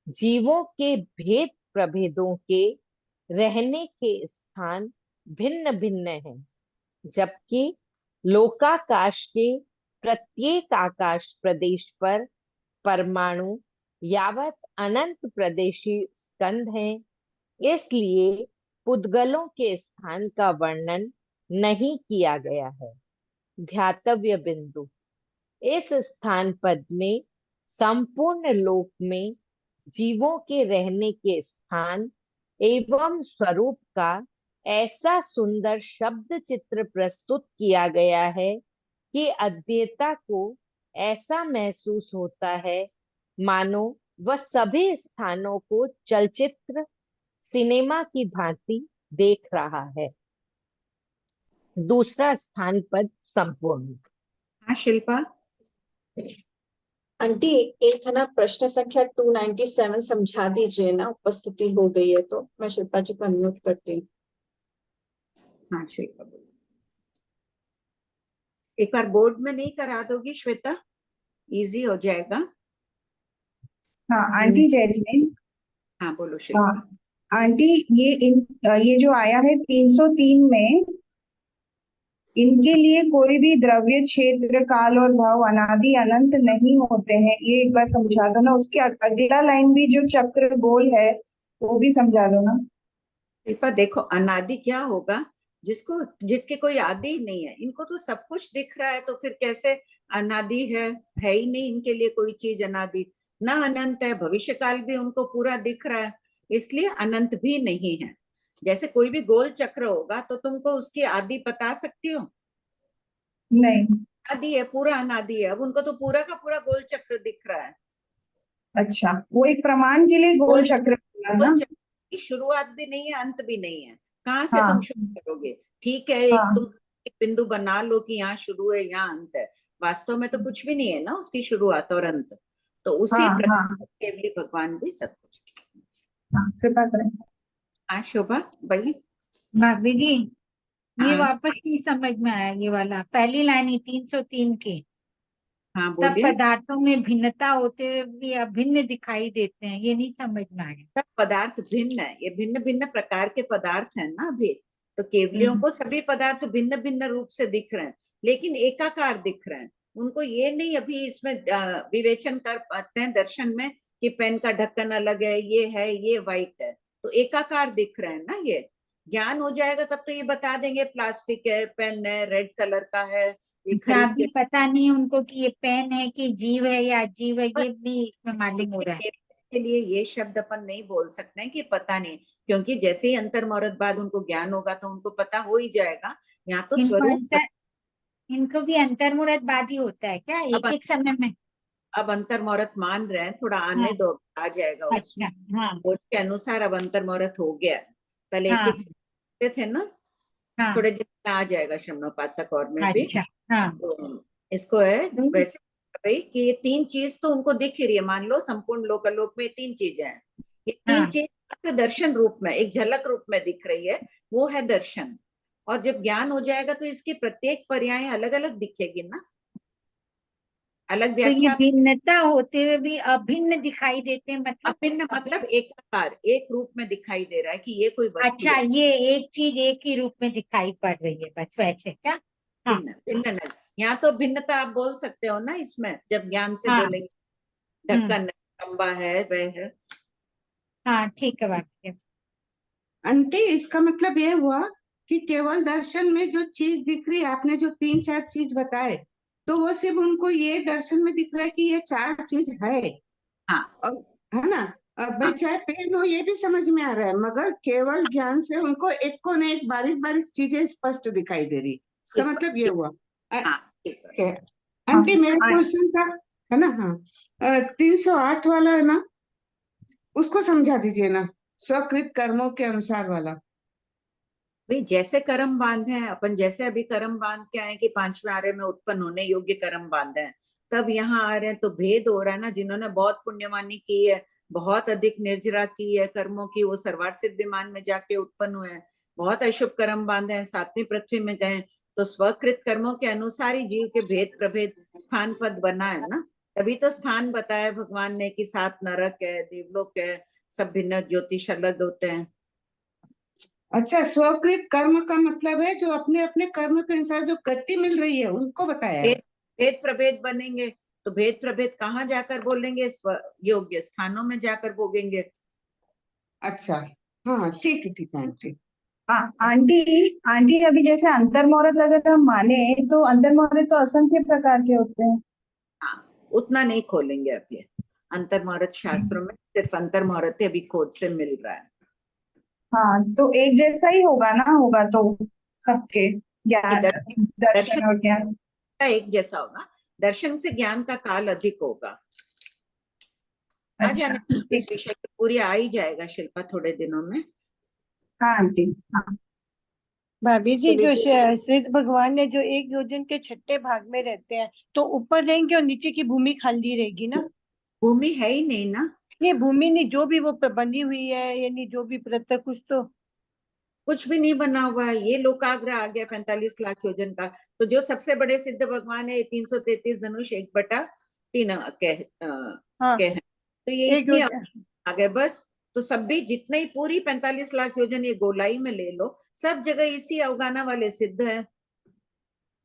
जीवों के भेद प्रभेदों के रहने के स्थान भिन्न भिन्न हैं, जबकि लोकाकाश के प्रत्येक आकाश प्रदेश पर परमाणु यावत अनंत प्रदेशी स्कंध हैं, इसलिए पुद्गलों के स्थान का वर्णन नहीं किया गया है। ध्यातव्य बिंदु। इस स्थान पद में संपूर्ण लोक में जीवों के रहने के स्थान एवं स्वरूप का ऐसा सुंदर शब्द चित्र प्रस्तुत किया गया है कि अध्येता को ऐसा महसूस होता है मानो वह सभी स्थानों को चलचित्र सिनेमा की भांति देख रहा है। दूसरा स्थान पद संपूर्ण।
हाँ शिल्पा।
आंटी एक है ना प्रश्न संख्या 297 समझा दीजिए ना, उपस्थिति हो गई है तो मैं शिल्पा जी को अनम्यूट करती हूँ।
हाँ शिल्पा बोलो। एक बार बोर्ड में नहीं करा दोगी श्वेता, इजी हो जाएगा।
हाँ आंटी जय जिनेन्द्र।
हाँ बोलो शिल्पा।
हाँ आंटी ये जो आया है 303 में, इनके लिए कोई भी द्रव्य क्षेत्र काल और भाव अनादि अनंत नहीं होते हैं, ये एक बार समझा दो ना। उसके अगला लाइन भी जो चक्र गोल है वो भी समझा दो ना।
शिल्पा देखो, अनादि क्या होगा, जिसके कोई आदि ही नहीं है। इनको तो सब कुछ दिख रहा है, तो फिर कैसे अनादि है ही नहीं इनके लिए कोई चीज अनादि। ना अनंत है, भविष्य काल भी उनको पूरा दिख रहा है, इसलिए अनंत भी नहीं है। जैसे कोई भी गोल चक्र होगा तो तुमको उसकी आदि बता सकती हो?
नहीं।
आदि है, पूरा अनादि है। अब उनको तो पूरा का पूरा गोल चक्र दिख रहा है।
अच्छा, वो एक प्रमाण के लिए गोल चक्र बोला
गोल
ना।
चक्र की शुरुआत भी नहीं है, अंत भी नहीं है। कहाँ से
हाँ
तुम शुरू करोगे? ठीक है, एक
हाँ
तुम एक बिंदु बना लो कि यहाँ शुरू है यहाँ अंत है, वास्तव में तो कुछ भी नहीं है ना उसकी शुरुआत और अंत। तो उसी
हाँ हाँ
प्रकार केवली भगवान भी सब कुछ।
हाँ, कृपा करें।
हाँ शोभा भाई।
भाभी जी ये
हाँ
वापस नहीं समझ में आया, ये वाला पहली लाइन ही 303 की।
हाँ
सब
बोलिए।
पदार्थों में भिन्नता होते हुए भी अभिन्न दिखाई देते हैं, ये नहीं समझ में आया।
सब पदार्थ भिन्न है, ये भिन्न भिन्न प्रकार के पदार्थ है ना अभी। तो केवलियों को सभी पदार्थ भिन्न भिन्न रूप से दिख रहे हैं, लेकिन एकाकार दिख रहे हैं। उनको ये नहीं अभी इसमें विवेचन कर पाते हैं दर्शन में कि पेन का ढक्कन अलग है, ये व्हाइट है, तो एकाकार दिख रहे हैं ना। ये ज्ञान हो जाएगा तब तो ये बता देंगे प्लास्टिक है, पेन है, रेड कलर का है, ये
अच्छा,
खरीद
अभी
के।
पता नहीं उनको कि ये पेन है कि जीव है या अजीब है, ये भी इसमें मालूम हो रहा है।
के लिए ये शब्द अपन नहीं बोल सकते हैं कि पता नहीं, क्योंकि जैसे ही अंतर्मुहूर्त बाद उनको ज्ञान होगा तो उनको पता हो ही जाएगा। यहाँ तो
इनको
स्वरूप।
इनको भी अंतर्मुहूर्त बाद ही होता है क्या,
अब
एक एक समय में?
अब अंतर्मुहूर्त मान रहे हैं, थोड़ा आने
हाँ।
दो, आ जाएगा
अच्छा।
उसमें।
हाँ
बोर्ड के अनुसार अब अंतर्मुहूर्त हो गया। पहले एक
हाँ
एक थे ना,
हाँ।
थोड़े दिन में आ जाएगा शमनोपासक और में भी।
अच्छा। हाँ।
तो इसको है वैसे भाई कि ये तीन चीज तो उनको दिख रही है। मान लो संपूर्ण लोकलोक में तीन चीजें हैं, ये तीन
हाँ।
चीज दर्शन रूप में, एक झलक रूप में दिख रही है, वो है दर्शन। और जब ज्ञान हो जाएगा तो इसकी प्रत्येक पर्याय अलग अलग दिखेगी ना, अलग
तो ये
व्याख्या।
भिन्नता होते हुए भी अभिन्न दिखाई देते हैं, मतलब?
अभिन्न मतलब एकाकार, एक रूप में दिखाई दे रहा है कि ये कोई वस्तु
अच्छा,
है।
ये एक चीज एक ही रूप में दिखाई पड़ रही है, बस वैसे क्या? हाँ।
भिन्न भिन्न नहीं। यहाँ तो भिन्नता आप बोल सकते हो ना इसमें, जब ज्ञान से
हाँ।
बोलेंगे ढक्कन लंबा है वह है।
हाँ ठीक है बात।
आंटी इसका मतलब ये हुआ कि केवल दर्शन में जो चीज दिख रही है, आपने जो 3-4 चीज बताए, तो वो सिर्फ उनको ये दर्शन में दिख रहा है कि ये 4 चीज है।
हाँ
और है ना, और भाई चाहे पेन हो ये भी समझ में आ रहा है, मगर केवल ज्ञान से उनको एक को न एक बारीक बारीक चीजें स्पष्ट दिखाई दे रही। इसका मतलब ये हुआ।
हाँ ठीक है।
आंटी मेरा क्वेश्चन था, है ना, हाँ 308 वाला है ना, उसको समझा दीजिए ना, स्वकृत कर्मों के अनुसार वाला।
भाई जैसे कर्म बांधे हैं अपन, जैसे अभी कर्म बांध के आए कि पांचवें आर्य में उत्पन्न होने योग्य कर्म बांधे हैं, तब यहाँ आ रहे हैं तो भेद हो रहा है ना। जिन्होंने बहुत पुण्यवानी की है, बहुत अधिक निर्जरा की है कर्मों की, वो सर्वार्थ विमान में जाके उत्पन्न हुए हैं। बहुत अशुभ कर्म बांधे हैं, सातवीं पृथ्वी में गए, तो स्वकृत कर्मों के अनुसार ही जीव के भेद प्रभेद स्थान पद बना है ना। तभी तो स्थान बताया भगवान ने कि 7 नरक है, देवलोक है, सब भिन्न ज्योतिष अलग होते हैं।
अच्छा, स्वकृत कर्म का मतलब है जो अपने अपने कर्म के अनुसार जो गति मिल रही है उनको बताया है।
भेद प्रभेद बनेंगे तो भेद प्रभेद कहाँ जाकर बोलेंगे? स्व योग्य स्थानों में जाकर बोलेंगे।
अच्छा हाँ ठीक है आंटी।
आंटी अभी जैसे अंतर्मुहूर्त अगर हम माने तो अंतर्मुहूर्त तो असंख्य प्रकार के होते हैं।
हाँ उतना नहीं खोलेंगे अब ये अंतर्मुहूर्त शास्त्रों में, सिर्फ अंतर्मुहूर्त अभी खोज से मिल रहा है।
हाँ तो एक जैसा ही होगा ना, होगा तो सबके ज्ञान, दर्शन और ज्ञान
एक जैसा होगा, दर्शन से ज्ञान का काल अधिक होगा। आ
अच्छा
जाने इस विषय पे पूरी आ ही जाएगा शिल्पा थोड़े दिनों में।
हाँ आंटी हाँ।
भाभी जी, जो
सुनीता जी,
सिद्ध भगवान ने जो एक योजन के छठे भाग में रहते हैं, तो ऊपर रहेंगे और नीचे की भूमि खाली रहेगी ना?
भूमि है ही नहीं ना,
ये भूमि नहीं, जो भी वो बनी हुई है, यानी जो भी पृथ्वी कुछ तो।
कुछ भी नहीं बना हुआ है। ये लोकाग्रह आ गया 45 लाख योजन का। तो जो सबसे बड़े सिद्ध भगवान है 333 धनुष 1/3
हाँ,
के हैं, तो ये
एक
इतनी
योजन।
आ गए बस। तो सब भी जितने ही पूरी 45 लाख योजन ये गोलाई में ले लो, सब जगह इसी अवगाना वाले सिद्ध है।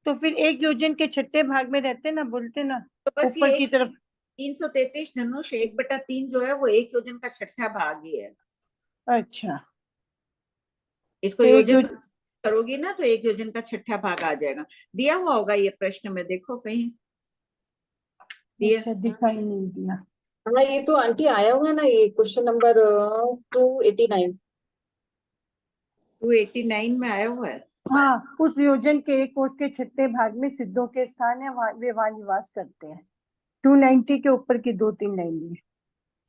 तो फिर एक योजन के छठे भाग में रहते ना, बोलते ना,
तो बस
ऊपर
ये
की तरफ।
333 धनुष 1/3 जो है वो एक योजन का छठा भाग ही है।
अच्छा,
इसको
तो एक
योजन
योजन।
करोगी ना तो एक योजन का छठा भाग आ जाएगा। दिया हुआ होगा ये प्रश्न में, देखो कहीं दिया।
अच्छा, दिखाई नहीं दिया।
हाँ ये तो आंटी आया हुआ है ना, ये क्वेश्चन नंबर 289।
289 में आया हुआ है।
हाँ, उस योजन के एक कोष के छठे भाग में सिद्धों के स्थान है, वे वहां निवास करते हैं। 290 के ऊपर की 2-3 लाइन में।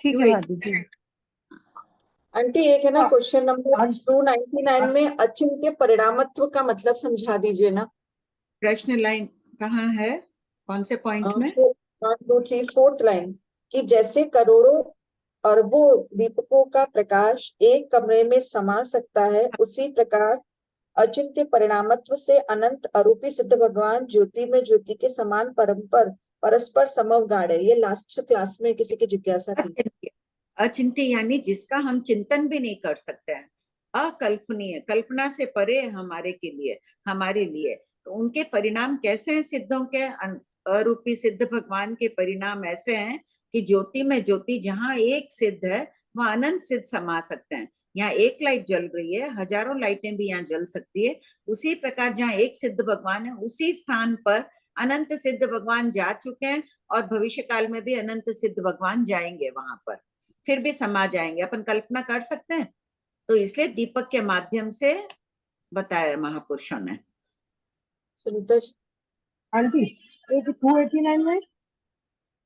ठीक है भाभी जी।
आंटी एक है ना
हाँ।
क्वेश्चन नंबर 299 में अचिंत्य परिणामत्व का मतलब समझा दीजिए ना।
प्रश्न लाइन कहाँ है, कौन से पॉइंट में?
4th लाइन कि जैसे करोड़ों अरबों दीपकों का प्रकाश एक कमरे में समा सकता है, उसी प्रकार अचिंत्य परिणामत्व से अनंत अरूपी सिद्ध भगवान ज्योति में ज्योति के समान परस्पर समवगाढ़ है। ये लास्ट क्लास में किसी की जिज्ञासा थी।
अचिंत्य यानी जिसका हम चिंतन भी नहीं कर सकते हैं, अकल्पनीय, कल्पना से परे हमारे के लिए, हमारे लिए। तो उनके परिणाम कैसे हैं सिद्धों के? अरूपी सिद्ध भगवान के परिणाम ऐसे हैं कि ज्योति में ज्योति, जहाँ एक सिद्ध है वहां अनंत सिद्ध समा सकते हैं। यहाँ एक लाइट जल रही है, हजारों लाइटें भी यहाँ जल सकती है। उसी प्रकार जहाँ एक सिद्ध भगवान है, उसी स्थान पर अनंत सिद्ध भगवान जा चुके हैं और भविष्य काल में भी अनंत सिद्ध भगवान जाएंगे वहां पर, फिर भी समा जाएंगे। अपन कल्पना कर सकते हैं। तो इसलिए दीपक के माध्यम से बताया महापुरुषों ने।
सुनीता जी,
आंटी एक 289 में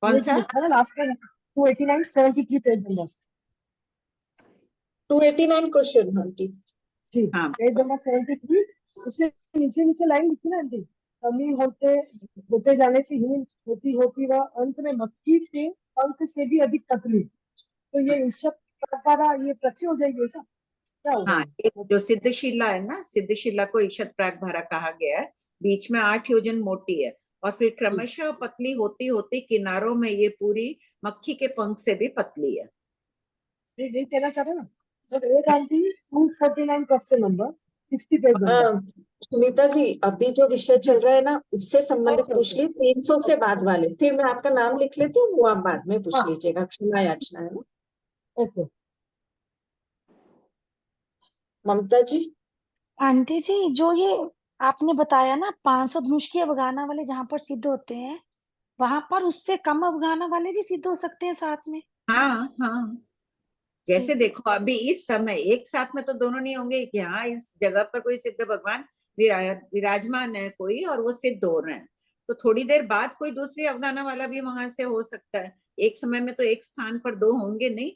कौन
ये
सा?
लिखा है लास्ट में 289 73 पेज नंबर
289 क्वेश्चन आंटी
जी।
हाँ,
पेज नंबर 73। उसमें नीचे नीचे लाइन लिखी ना आंटी, कमी होते होते जाने से हीन होती होती वह अंत में मक्खी के पंख से भी अधिक पतली। तो ये ईशक परंपरा ये पृथ्वी हो जाएगी, ऐसा क्या होगा?
हाँ, एक जो सिद्धशिला है ना, सिद्धशिला को ईशत प्रागभारा कहा गया है। बीच में 8 योजन मोटी है और फिर क्रमशः पतली होती होती किनारों में ये पूरी मक्खी के पंख से भी पतली है।
यही कहना चाह रहे ना। तो एक aunty 249 question number 60 page number.
Sunita ji, अभी जो विषय चल रहा है ना उससे संबंधित पूछ ली, 300 से बाद वाले। फिर मैं आपका नाम लिख लेती हूँ, वो आप बाद में पूछ लीजिएगा। क्षमा याचना है ना।
ओके
ममता जी।
आंटी जी, जो ये आपने बताया ना 500 धनुष की अवगाना वाले जहां पर सिद्ध होते हैं, वहां पर उससे कम अवगाना वाले भी सिद्ध हो सकते हैं साथ में?
हाँ हाँ, जैसे
ठीक।
देखो अभी इस समय एक साथ में तो दोनों नहीं होंगे कि हाँ इस जगह पर कोई सिद्ध भगवान विराजमान है कोई और वो सिद्ध हो रहे हैं, तो थोड़ी देर बाद कोई दूसरी अवगाना वाला भी वहां से हो सकता है। एक समय में तो एक स्थान पर दो होंगे नहीं।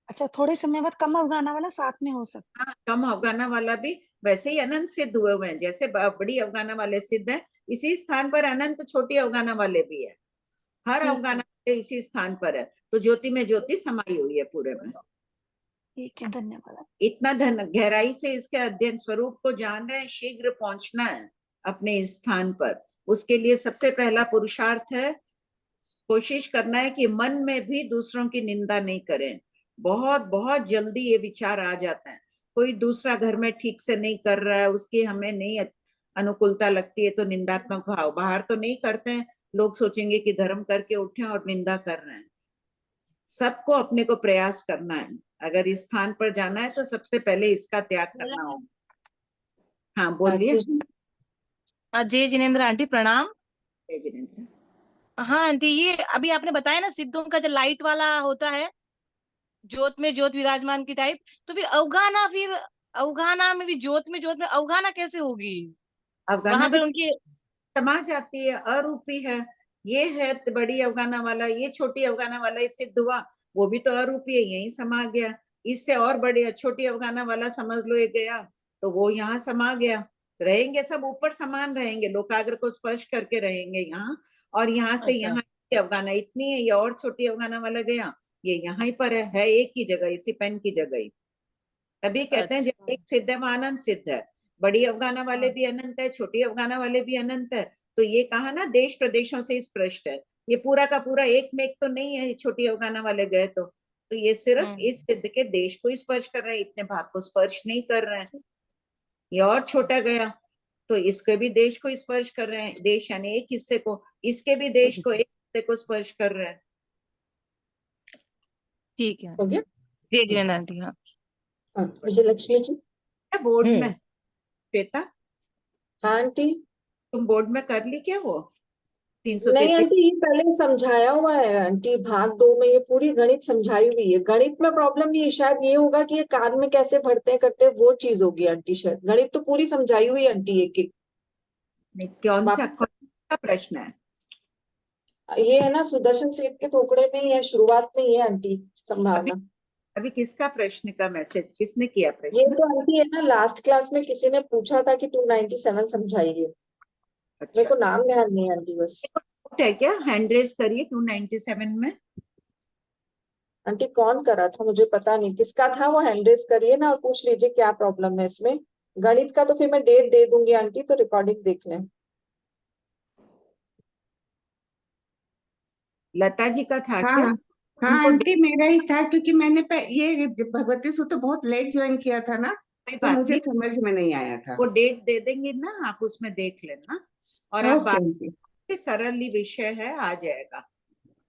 अच्छा, थोड़े समय बाद कम अवगाना वाला साथ में हो सकता
हाँ, कम अवगाना वाला भी वैसे ही अनंत सिद्ध हुए हुए हैं। जैसे बड़ी अवगाना वाले सिद्ध हैं, इसी स्थान पर अनंत छोटी अवगाना वाले भी है। हर
ठीक
अवगाना वाले इसी स्थान पर है, तो ज्योति में ज्योति समाई हुई है पूरे में।
ठीक है, धन्यवाद।
इतना धन गहराई से इसके अध्ययन स्वरूप को जान रहे हैं, शीघ्र पहुंचना है अपने इस स्थान पर। उसके लिए सबसे पहला पुरुषार्थ है, कोशिश करना है कि मन में भी दूसरों की निंदा नहीं करें। बहुत बहुत जल्दी ये विचार आ जाता है, कोई दूसरा घर में ठीक से नहीं कर रहा है, उसकी हमें नहीं अनुकूलता लगती है तो निंदात्मक भाव बाहर तो नहीं करते हैं, लोग सोचेंगे कि धर्म करके उठे और निंदा कर रहे हैं। सबको अपने को प्रयास करना है, अगर इस स्थान पर जाना है तो सबसे पहले इसका त्याग करना होगा। हाँ बोलिए।
जय जिनेन्द्र आंटी, प्रणाम।
जय जिनेन्द्र।
हाँ आंटी, ये अभी आपने बताया ना सिद्धों का जो लाइट वाला होता है, ज्योत में ज्योत विराजमान की टाइप, तो फिर अवगाना में भी ज्योत में अवगाना कैसे होगी?
अवगाना
वहां
भी
पर उनकी
समा जाती है, अरूपी है। ये है बड़ी अवगाना वाला, ये छोटी अवगाना वाला, ये सिद्ध हुआ, वो भी तो अरूपी है, यही समा गया। इससे और बड़ी छोटी अवगाना वाला समझ लो ये गया, तो वो यहाँ समा गया। रहेंगे सब ऊपर समान रहेंगे, लोकाग्र को स्पर्श करके रहेंगे यहाँ, और यहाँ से
अच्छा।
यहाँ अवगाना इतनी है, ये और छोटी अवगाना वाला गया, ये यहाँ ही पर है एक ही जगह, इसी पेन की जगह ही। तभी कहते हैं जब
अच्छा।
एक सिद्ध है वहां अनंत सिद्ध है। बड़ी अवगाना वाले भी अनंत है, छोटी अवगाना वाले भी अनंत है। तो ये कहा ना देश प्रदेशों से स्पष्ट है, ये पूरा का पूरा एक में एक तो नहीं है, छोटी अवगाना वाले गए तो ये सिर्फ इस सिद्ध के देश को स्पर्श कर रहे हैं, इतने भाग को स्पर्श नहीं कर रहे हैं। ये और छोटा गया तो इसके भी देश को स्पर्श कर रहे हैं, देश यानी एक हिस्से को, इसके भी देश को एक हिस्से को स्पर्श कर रहे हैं।
ठीक है,
हो गया।
जय जिनेन्द्र आंटी। हाँ,
विजयलक्ष्मी जी।
बोर्ड में श्वेता,
हाँ आंटी।
तुम बोर्ड में कर ली क्या वो
नहीं
333?
आंटी, ये पहले समझाया हुआ है आंटी, भाग 2 में ये पूरी गणित समझाई हुई है। गणित में प्रॉब्लम ये शायद ये होगा कि ये कार में कैसे भरते हैं करते हैं, वो चीज होगी आंटी। शायद गणित तो पूरी समझाई हुई है आंटी एक एक।
कौन सा
वापस
प्रश्न है?
ये है ना, सुदर्शन सेठ के टुकड़े में ही है, शुरुआत में ही है आंटी संभावना।
अभी किसका प्रश्न का मैसेज किसने किया
ये
प्रश्न?
तो आंटी है ना, लास्ट क्लास में किसी ने पूछा था कि 297 समझाइए। मेरे को नाम ध्यान नहीं है आंटी बस।
है क्या? हैंड रेज करिए 297 में।
आंटी कौन करा था मुझे पता नहीं, किसका था वो, हैंड रेज करिए ना और पूछ लीजिए क्या प्रॉब्लम है इसमें। गणित का तो फिर मैं डेट दे दूंगी आंटी, तो रिकॉर्डिंग देख लें।
लता जी का था
हाँ
क्या?
हाँ आंटी, मेरा ही था, क्योंकि मैंने ये भगवती सूत्र बहुत लेट ज्वाइन किया था ना, तो मुझे समझ में नहीं आया था।
वो डेट दे देंगे ना, आप उसमें देख लेना, और आप
ओके आंटी।
सरल ही विषय है, आ जाएगा।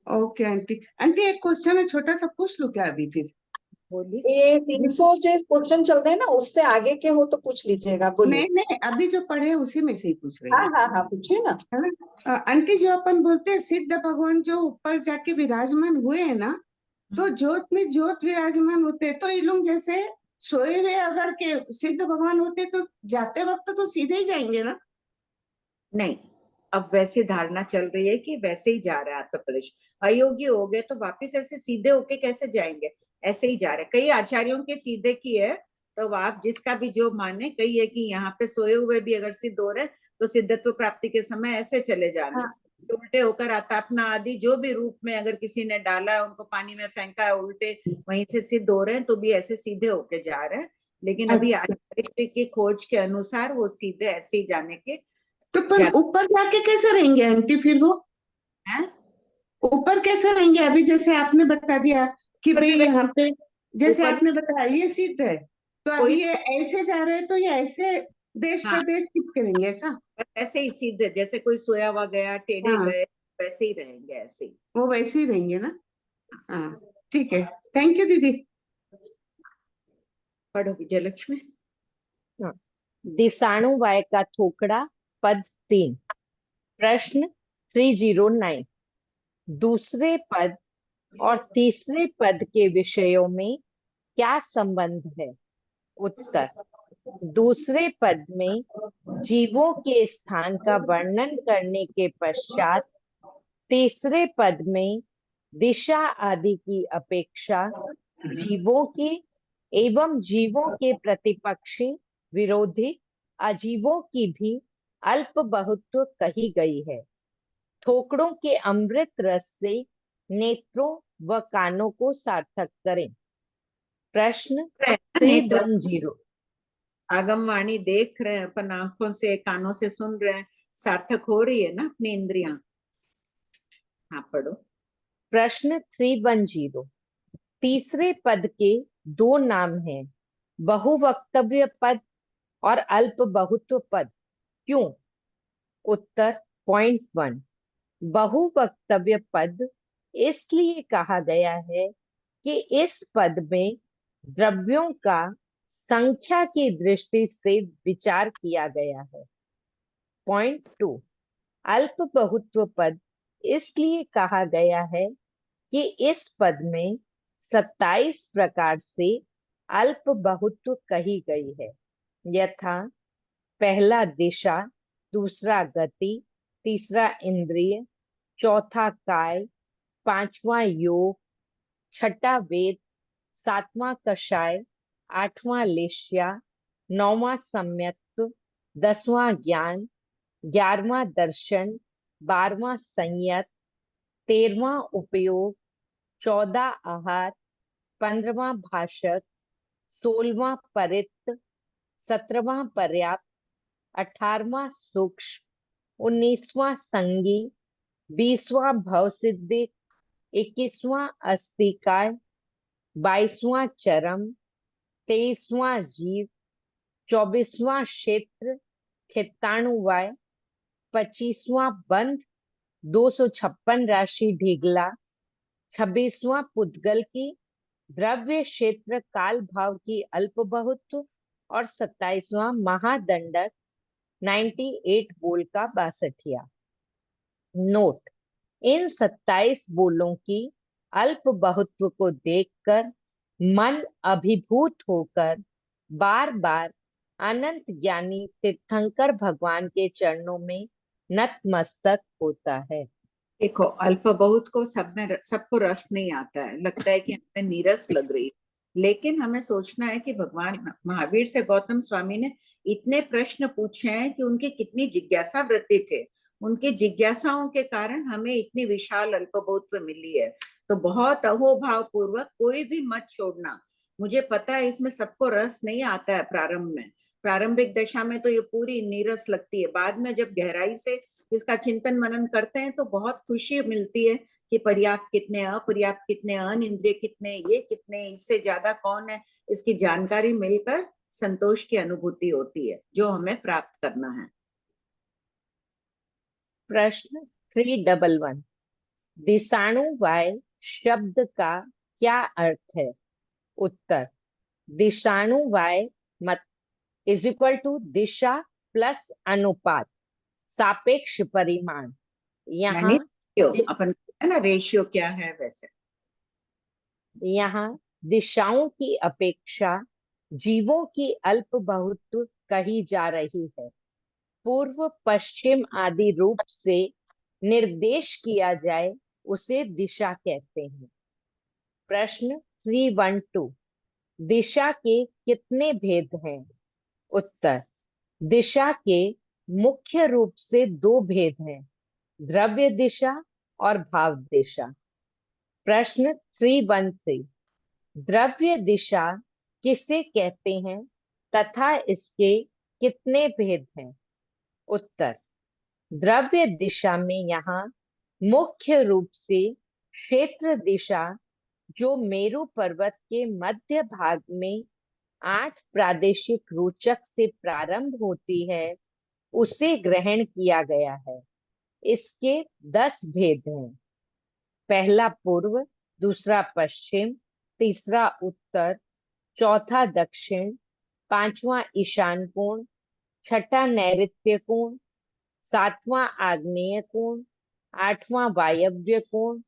Okay aunty. आंटी एक क्वेश्चन है, छोटा सा पूछ लूं क्या अभी? फिर
बोलिए।
ये 300 जो क्वेश्चन चल रहे हैं ना, उससे आगे के हो तो पूछ लीजिएगा, बोलिए।
नहीं नहीं, अभी जो पढ़े उसी में से ही पूछ रही
हाँ
हूँ।
हाँ हाँ, पूछिए ना।
है ना आंटी, जो अपन बोलते हैं सिद्ध भगवान जो ऊपर जाके विराजमान हुए हैं ना, तो ज्योत में ज्योत विराजमान होते हैं, तो ये लोग जैसे सोए हुए अगर के सिद्ध भगवान होते तो जाते वक्त तो सीधे ही जाएंगे ना?
नहीं, अब वैसे धारणा चल रही है कि वैसे ही जा रहा है आत्म प्रदेश। अयोगी हो गए तो वापिस ऐसे सीधे होके कैसे जाएंगे? ऐसे ही जा रहे। कई आचार्यों के सीधे की है, तो आप जिसका भी जो माने, कही है कि यहाँ पे सोए हुए भी अगर सिद्ध हो रहे तो सिद्धत्व प्राप्ति के समय ऐसे चले जाना।
हाँ।
उल्टे होकर आतापना आदि जो भी रूप में अगर किसी ने डाला है, उनको पानी में फेंका है, उल्टे वहीं से सिद्ध हो रहे हैं, तो भी ऐसे सीधे होके जा रहे हैं। लेकिन अभी आचार्य की खोज के अनुसार वो सीधे ऐसे ही जाने के।
तो पर ऊपर जाके कैसे रहेंगे आंटी फिर वो?
हैं?
ऊपर कैसे रहेंगे? अभी जैसे आपने बता दिया कि भाई यहाँ पे, जैसे
ऊपर-
आपने बताया ये सिद्ध है, तो अभी ये ऐसे जा रहे हैं, तो ये ऐसे देश
हाँ।
प्रदेश शिफ्ट करेंगे ऐसा?
ऐसे ही सीधे, जैसे कोई सोया हुआ गया, टेढ़े
हाँ।
गए, वैसे ही रहेंगे, ऐसे ही।
वो वैसे ही रहेंगे ना? हाँ ठीक है, थैंक यू दीदी।
पढ़ो विजयलक्ष्मी।
दिशाणुवाय का थोकड़ा पद 3। प्रश्न 309। दूसरे पद और तीसरे पद के विषयों में क्या संबंध है? उत्तर: दूसरे पद में जीवों के स्थान का वर्णन करने के पश्चात तीसरे पद में दिशा आदि की अपेक्षा जीवों के एवं जीवों के प्रतिपक्षी विरोधी अजीवों की भी अल्प बहुत्व कही गई है। थोकड़ों के अमृत रस से नेत्रों व कानों को सार्थक करें। प्रश्न 310।
आगमवाणी देख रहे हैं अपन, आंखों से कानों से सुन रहे हैं, सार्थक हो रही है ना अपनी इंद्रियां। हाँ पढ़ो।
प्रश्न 310। तीसरे पद के 2 नाम हैं, बहुवक्तव्य पद और अल्प बहुत्व पद, क्यों? उत्तर: पॉइंट 1। बहुवक्तव्य पद इसलिए कहा गया है कि इस पद में द्रव्यों का संख्या की दृष्टि से विचार किया गया है। पॉइंट 2। अल्प बहुत्व पद इसलिए कहा गया है कि इस पद में 27 प्रकार से अल्प बहुत्व कही गई है, यथा: पहला दिशा, दूसरा गति, तीसरा इंद्रिय, चौथा काय, पांचवा योग, छठा वेद, सातवां कषाय, आठवां लेश्या, नौवां सम्यक्त, 10वां ज्ञान, 11वां दर्शन, 12वां संयत, 13वां उपयोग, 14 आहार, 15वां भाषक, 16वां परित, 17वां पर्याप्त, 18वां सूक्ष्म, 19वां संगी, 20वां भवसिद्धिक, 21वां अस्तिकाय, 22वां चरम, 23वां जीव, 24वां क्षेत्र खित्ताणुवाय, 25वां बंध 256 राशि ढीगला, 26वां पुद्गल की द्रव्य क्षेत्र काल भाव की अल्प बहुत्व और 27वां महादंडक 98 बोल का 62। नोट, इन 27 बोलों की अल्प बहुत्व को देखकर मन अभिभूत होकर बार बार अनंत ज्ञानी तीर्थंकर भगवान के चरणों में नतमस्तक होता है।
देखो, अल्प बहुत को सबको रस नहीं आता है, लगता है कि हमें नीरस लग रही है, लेकिन हमें सोचना है कि भगवान महावीर से गौतम स्वामी ने इतने प्रश्न पूछे हैं कि उनके कितनी जिज्ञासा वृत्ति थे, उनके जिज्ञासाओं के कारण हमें इतनी विशाल अल्प बहुत मिली है। तो बहुत अहोभाव पूर्वक कोई भी मत छोड़ना। मुझे पता है इसमें सबको रस नहीं आता है प्रारंभ में, प्रारंभिक दशा में तो ये पूरी नीरस लगती है, बाद में जब गहराई से इसका चिंतन मनन करते हैं तो बहुत खुशी मिलती है कि पर्याप्त कितने, अपर्याप्त कितने, अन इंद्रिय कितने, ये कितने, इससे ज्यादा कौन है, इसकी जानकारी मिलकर संतोष की अनुभूति होती है जो हमें प्राप्त करना है।
प्रश्न 311, दिशाणुवाय शब्द का क्या अर्थ है? उत्तर, दिशाणुवाय मत इज इक्वल टू दिशा प्लस अनुपात, सापेक्ष परिमाण। यहाँ
अपन है ना, रेशियो क्या है वैसे।
यहाँ दिशाओं की अपेक्षा जीवों की अल्प बहुत्व कही जा रही है। पूर्व पश्चिम आदि रूप से निर्देश किया जाए उसे दिशा कहते हैं। प्रश्न 312, दिशा के कितने भेद हैं? उत्तर, दिशा के मुख्य रूप से 2 भेद हैं, द्रव्य दिशा और भाव दिशा। प्रश्न 313, द्रव्य दिशा किसे कहते हैं तथा इसके कितने भेद हैं? उत्तर, द्रव्य दिशा में यहाँ मुख्य रूप से क्षेत्र दिशा जो मेरु पर्वत के मध्य भाग में 8 प्रादेशिक रोचक से प्रारंभ होती है उसे ग्रहण किया गया है। इसके 10 भेद हैं। पहला पूर्व, दूसरा पश्चिम, तीसरा उत्तर, चौथा दक्षिण, पांचवा ईशान कोण, छठा नैऋत्य कोण, सातवां आग्नेय कोण, आठवां वायव्य कोण,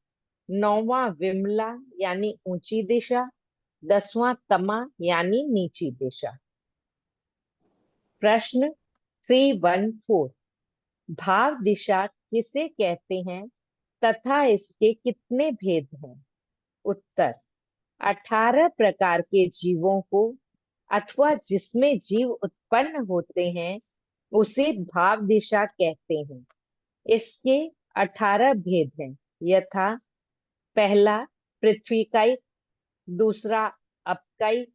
नौवां विमला यानी ऊंची दिशा, 10वां तमा यानी नीची दिशा। प्रश्न 314, भाव दिशा किसे कहते हैं तथा इसके कितने भेद हैं? उत्तर, 18 प्रकार के जीवों को अथवा जिसमें जीव उत्पन्न होते हैं उसे भाव दिशा कहते हैं। इसके 18 भेद हैं, यथा पहला पृथ्वीकायिक, दूसरा अपकायिक,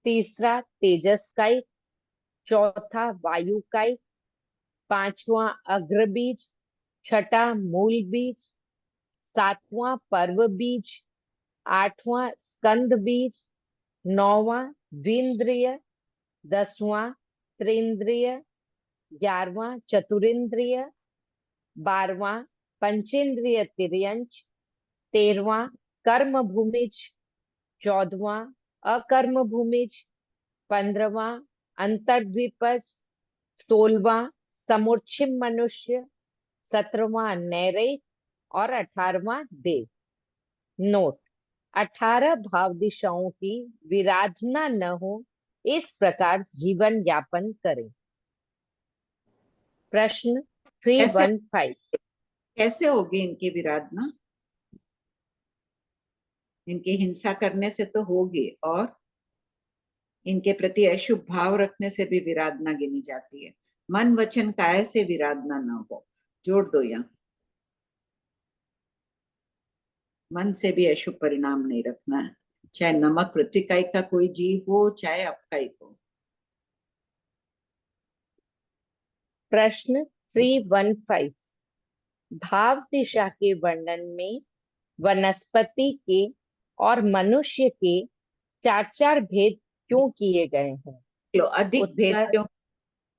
तीसरा तेजसकायिक, चौथा वायुकायिक, पांचवा अग्रबीज, छठा मूल बीज, सातवां पर्व बीज, आठवां स्कंद बीज, नौवां द्विंद्रिय, 10वां त्रिंद्रिय, 11वां चतुरिंद्रिय, 12वां पंचेंद्रिय तिर्यंच, 13वां कर्म भूमिज, 14वां अकर्म भूमिज, 15वां अंतर्द्विपज, 16वां समूर्छिम मनुष्य, 17वां नैरेक और 18वां देव। नोट, 18 भाव दिशाओं की विराधना न हो इस प्रकार जीवन यापन करें। प्रश्न 315।
कैसे होगी इनकी विराधना? इनकी हिंसा करने से तो होगी, और इनके प्रति अशुभ भाव रखने से भी विराधना गिनी जाती है। मन वचन काय से विराधना न हो, जोड़ दो यहाँ। मन से भी अशुभ परिणाम नहीं रखना है, चाहे नमक पृथ्वी काई का कोई जीव हो, चाहे अपकाई हो।
प्रश्न 315। भाव दिशा के वर्णन में वनस्पति के और मनुष्य के 4 भेद क्यों किए गए हैं?
लो, अधिक भेद
उत्तर
क्यों?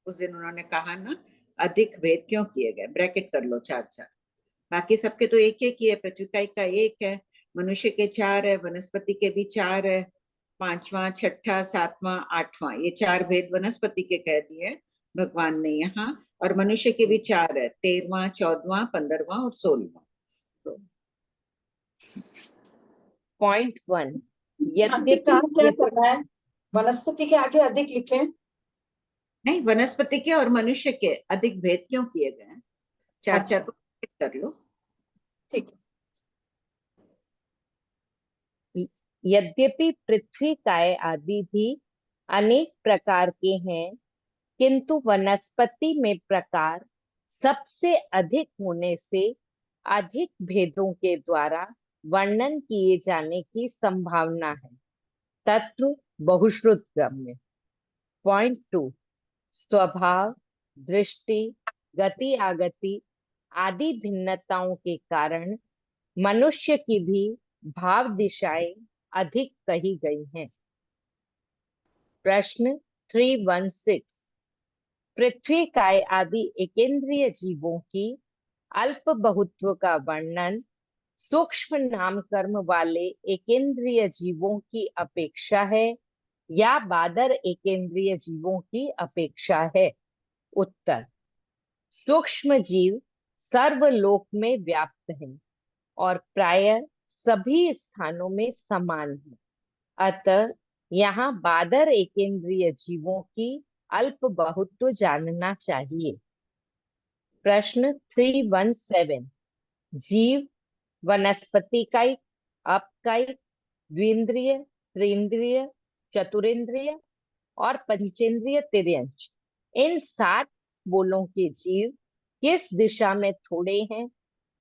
उस दिन उन्होंने कहा ना, अधिक भेद क्यों किए गए, ब्रैकेट कर लो 4। बाकी सबके तो एक ही है, पृथ्वी का 1 है, मनुष्य के 4 है, वनस्पति के भी 4 है, 5वां 6ठा 7वां 8वां, ये 4 भेद वनस्पति के कह दिए भगवान ने यहाँ, और मनुष्य के भी 4 है, 13वां 14वां 15वां और 16वां।
पॉइंट 1।
आंटी काम क्या करना है? वनस्पति के आगे अधिक लिखे?
नहीं, वनस्पति के और मनुष्य के अधिक भेद क्यों किए गए हैं? 4
अच्छा।
को कर लो।
ठीक है।
यद्यपि पृथ्वी काय आदि भी अनेक प्रकार के हैं, किंतु वनस्पति में प्रकार सबसे अधिक होने से अधिक भेदों के द्वारा वर्णन किए जाने की संभावना है। तत्व बहुश्रुत गम्य। पॉइंट 2। स्वभाव, दृष्टि, गति आगति आदि भिन्नताओं के कारण मनुष्य की भी भाव दिशाएं अधिक कही गई हैं। प्रश्न 316। पृथ्वी काय आदि एकेंद्रिय जीवों की अल्प बहुत्व का वर्णन सूक्ष्म नाम कर्म वाले एकेंद्रिय जीवों की अपेक्षा है या बादर एकेंद्रिय जीवों की अपेक्षा है? उत्तर। सूक्ष्म जीव सर्वलोक में व्याप्त हैं और प्रायः सभी स्थानों में समान है, अतः यहाँ बादर एकेंद्रिय जीवों की अल्प बहुत्व जानना चाहिए। प्रश्न 317। जीव वनस्पतिकायिक, अपकायिक, द्विंद्रिय, त्रिंद्रिय, चतुरिंद्रिय और पंचेंद्रिय तिर्यंच, इन 7 बोलों के जीव किस दिशा में थोड़े हैं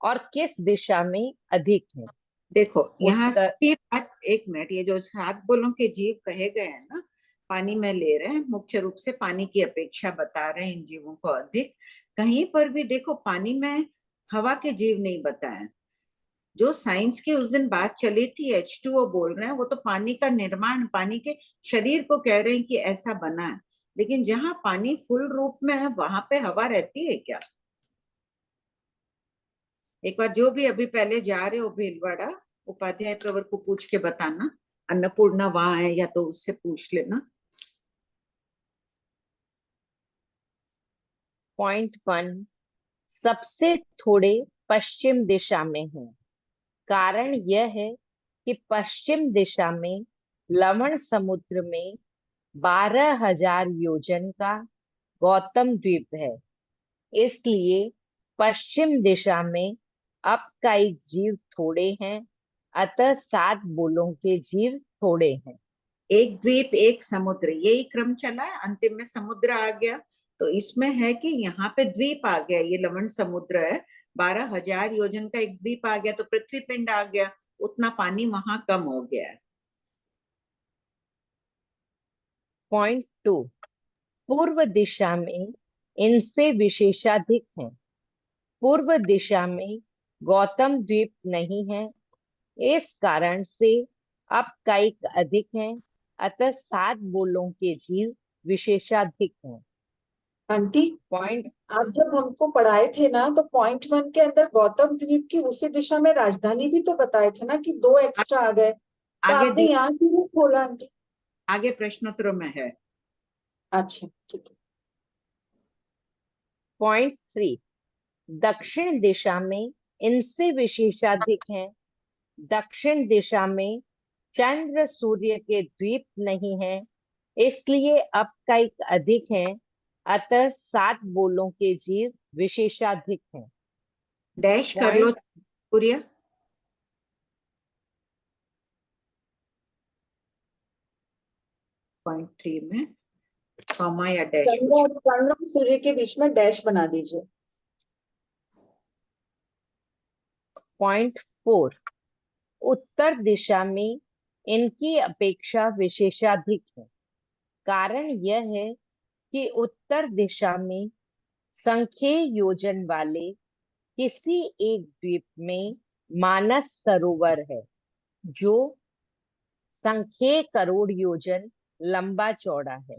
और किस दिशा में अधिक हैं?
देखो यहाँ से बात, 1 मिनट, ये जो 7 बोलों के जीव कहे गए हैं ना, पानी में ले रहे हैं, मुख्य रूप से पानी की अपेक्षा बता रहे हैं इन जीवों को अधिक। कहीं पर भी देखो पानी में हवा के जीव नहीं बताए। जो साइंस की उस दिन बात चली थी, H2O बोल रहे हैं, वो तो पानी का निर्माण, पानी के शरीर को कह रहे हैं कि ऐसा बना है, लेकिन जहां पानी फुल रूप में है वहां पे हवा रहती है क्या? एक बार जो भी अभी पहले जा रहे हो भीलवाड़ा, उपाध्याय प्रवर को पूछ के बताना, अन्नपूर्णा वहां है या तो उससे पूछ लेना।
पॉइंट 1। सबसे थोड़े पश्चिम दिशा में हैं। कारण यह है कि पश्चिम दिशा में लवण समुद्र में 12,000 योजन का गौतम द्वीप है, इसलिए पश्चिम दिशा में अपकायिक जीव थोड़े हैं, अतः 7 बोलों के जीव थोड़े हैं।
एक द्वीप एक समुद्र, यही क्रम चला है, अंतिम में समुद्र आ गया, तो इसमें है कि यहाँ पे द्वीप आ गया, ये लवण समुद्र है, 12,000 योजन का एक द्वीप आ गया, तो पृथ्वी पिंड आ गया, उतना पानी वहां कम हो गया है।
पॉइंट 2। पूर्व दिशा में इनसे विशेषाधिक हैं। पूर्व दिशा में गौतम द्वीप नहीं है, इस कारण से अपकायिक अधिक हैं, अतः 7 बोलों के जीव विशेषाधिक हैं।
आंटी
पॉइंट,
आप जब हमको पढ़ाए थे ना, तो पॉइंट 1 के अंदर गौतम द्वीप की उसी दिशा में राजधानी भी तो बताए थे ना कि 2 एक्स्ट्रा आ गए, तो
आगे
आपने यहाँ क्यों नहीं खोला आंटी?
आगे प्रश्नोत्तर में है।
अच्छा ठीक है।
पॉइंट 3। दक्षिण दिशा में इनसे विशेषाधिक हैं। दक्षिण दिशा में चंद्र सूर्य के द्वीप नहीं है, इसलिए अपकायिक अधिक हैं, अतः 7 बोलों के जीव विशेषाधिक हैं।
डैश कर लो पूरिया। पॉइंट 3 में कॉमा या डैश
चंद्र और सूर्य के बीच में डैश बना दीजिए।
पॉइंट 4, उत्तर दिशा में इनकी अपेक्षा विशेषाधिक है। कारण यह है कि उत्तर दिशा में संख्य योजन वाले किसी एक द्वीप में मानस सरोवर है जो संख्य करोड़ योजन लंबा चौड़ा है।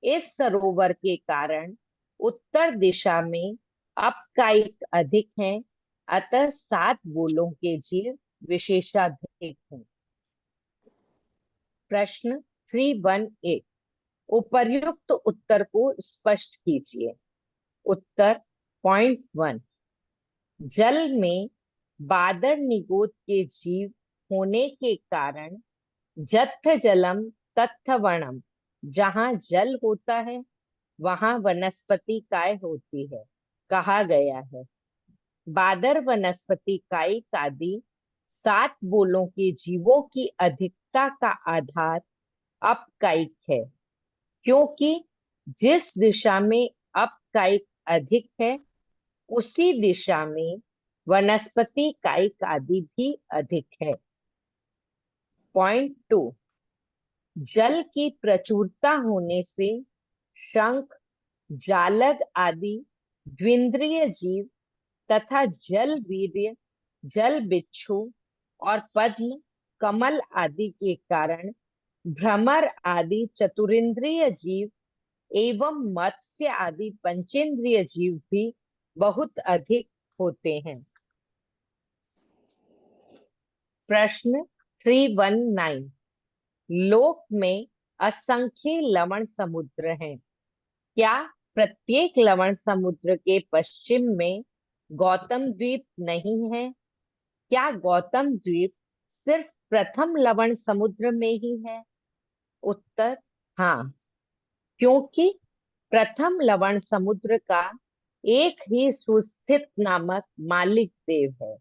इस सरोवर के कारण उत्तर दिशा में अपकायिक अधिक हैं, अतः 7 बोलों के जीव विशेषाधिक हैं। प्रश्न 318, उपर्युक्त उत्तर को स्पष्ट कीजिए। उत्तर पॉइंट 1, जल में बादर निगोद के जीव होने के कारण जत्थ जलम तत्थ वनम, जहाँ जल होता है वहां वनस्पति काय होती है, कहा गया है। बादर वनस्पति काय आदि 7 बोलों के जीवों की अधिकता का आधार अपकायिक है, क्योंकि जिस दिशा में अपकायिक अधिक है उसी दिशा में वनस्पति कायिक आदि भी अधिक है। पॉइंट 2, जल की प्रचुरता होने से शंख, जालग आदि द्विंद्रिय जीव तथा जल वीर्य, जल बिच्छू और पद्म, कमल आदि के कारण भ्रमर आदि चतुरिंद्रिय जीव एवं मत्स्य आदि पंचेंद्रिय जीव भी बहुत अधिक होते हैं। प्रश्न 319, लोक में असंख्य लवण समुद्र हैं। क्या प्रत्येक लवण समुद्र के पश्चिम में गौतम द्वीप नहीं है? क्या गौतम द्वीप सिर्फ प्रथम लवण समुद्र में ही है? उत्तर हाँ, क्योंकि प्रथम लवण समुद्र का एक ही सुस्थित नामक मालिक देव है,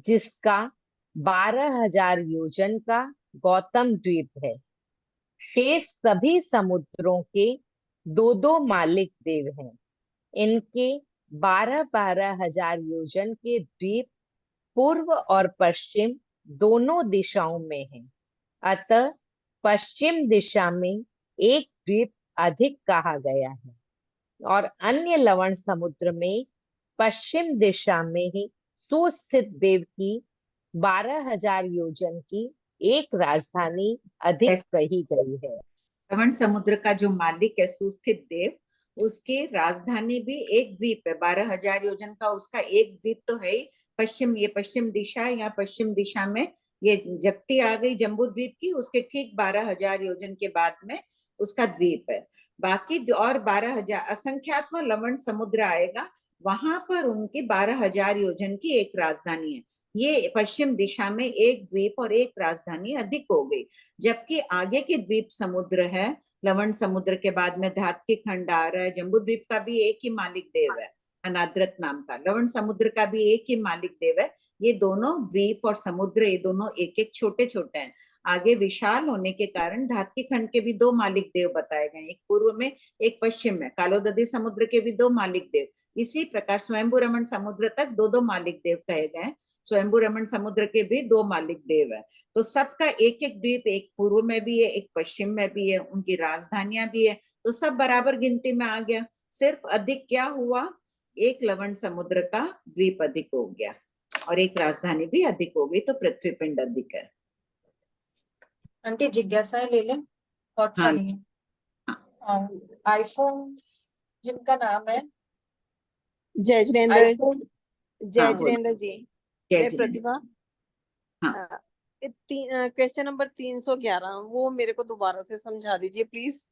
जिसका 12,000 योजन का गौतम द्वीप है। शेष सभी समुद्रों के 2-2 मालिक देव हैं। इनके 12,000 योजन के द्वीप पूर्व और पश्चिम दोनों दिशाओं में हैं। अतः पश्चिम दिशा में एक द्वीप अधिक कहा गया है और अन्य लवण समुद्र में पश्चिम दिशा में ही सुस्थित देव की 12,000 योजन की एक राजधानी अधिक कही गई है।
लवण समुद्र का जो मालिक है सुस्थित देव, उसकी राजधानी भी एक द्वीप है। 12,000 योजन का उसका एक द्वीप तो है ही। पश्चिम, ये पश्चिम दिशा, या पश्चिम दिशा में ये जगती आ गई जम्बू द्वीप की, उसके ठीक 12,000 योजन के बाद में उसका द्वीप है। बाकी और 12,000 असंख्यात्मक लवण समुद्र आएगा, वहां पर उनकी 12,000 योजन की एक राजधानी है। ये पश्चिम दिशा में एक द्वीप और एक राजधानी अधिक हो गई, जबकि आगे के द्वीप समुद्र है। लवण समुद्र के बाद में धात्की खंड आ रहा है। जम्बू द्वीप का भी एक ही मालिक देव है, अनाद्रत नाम का। लवण समुद्र का भी एक ही मालिक देव है। ये दोनों द्वीप और समुद्र, ये दोनों एक एक छोटे छोटे हैं। आगे विशाल होने के कारण धात्की खंड के भी 2 मालिक देव बताए गए, एक पूर्व में एक पश्चिम में। कालोदधी समुद्र के भी 2 मालिक देव। इसी प्रकार स्वयंभू रमण समुद्र तक 2-2 मालिक देव कहे गए। स्वयंभू रमण समुद्र के भी 2 मालिक देव है। तो सबका एक एक द्वीप, एक पूर्व में भी है, एक पश्चिम में भी है, उनकी राजधानियां भी है, तो सब बराबर गिनती में आ गया। सिर्फ अधिक क्या हुआ, एक लवण समुद्र का द्वीप अधिक हो गया और एक राजधानी भी अधिक हो गई, तो पृथ्वी पिंड अधिक है।
आंटी जिज्ञासाएं ले लें, बहुत
हाँ।
सारी हैं। आईफोन जिनका नाम है
जय जिनेंद्र,
आईफोन,
जय जिनेंद्र जी, मैं प्रतिभा।
हाँ।
क्वेश्चन नंबर 311 वो मेरे को दोबारा से समझा दीजिए प्लीज।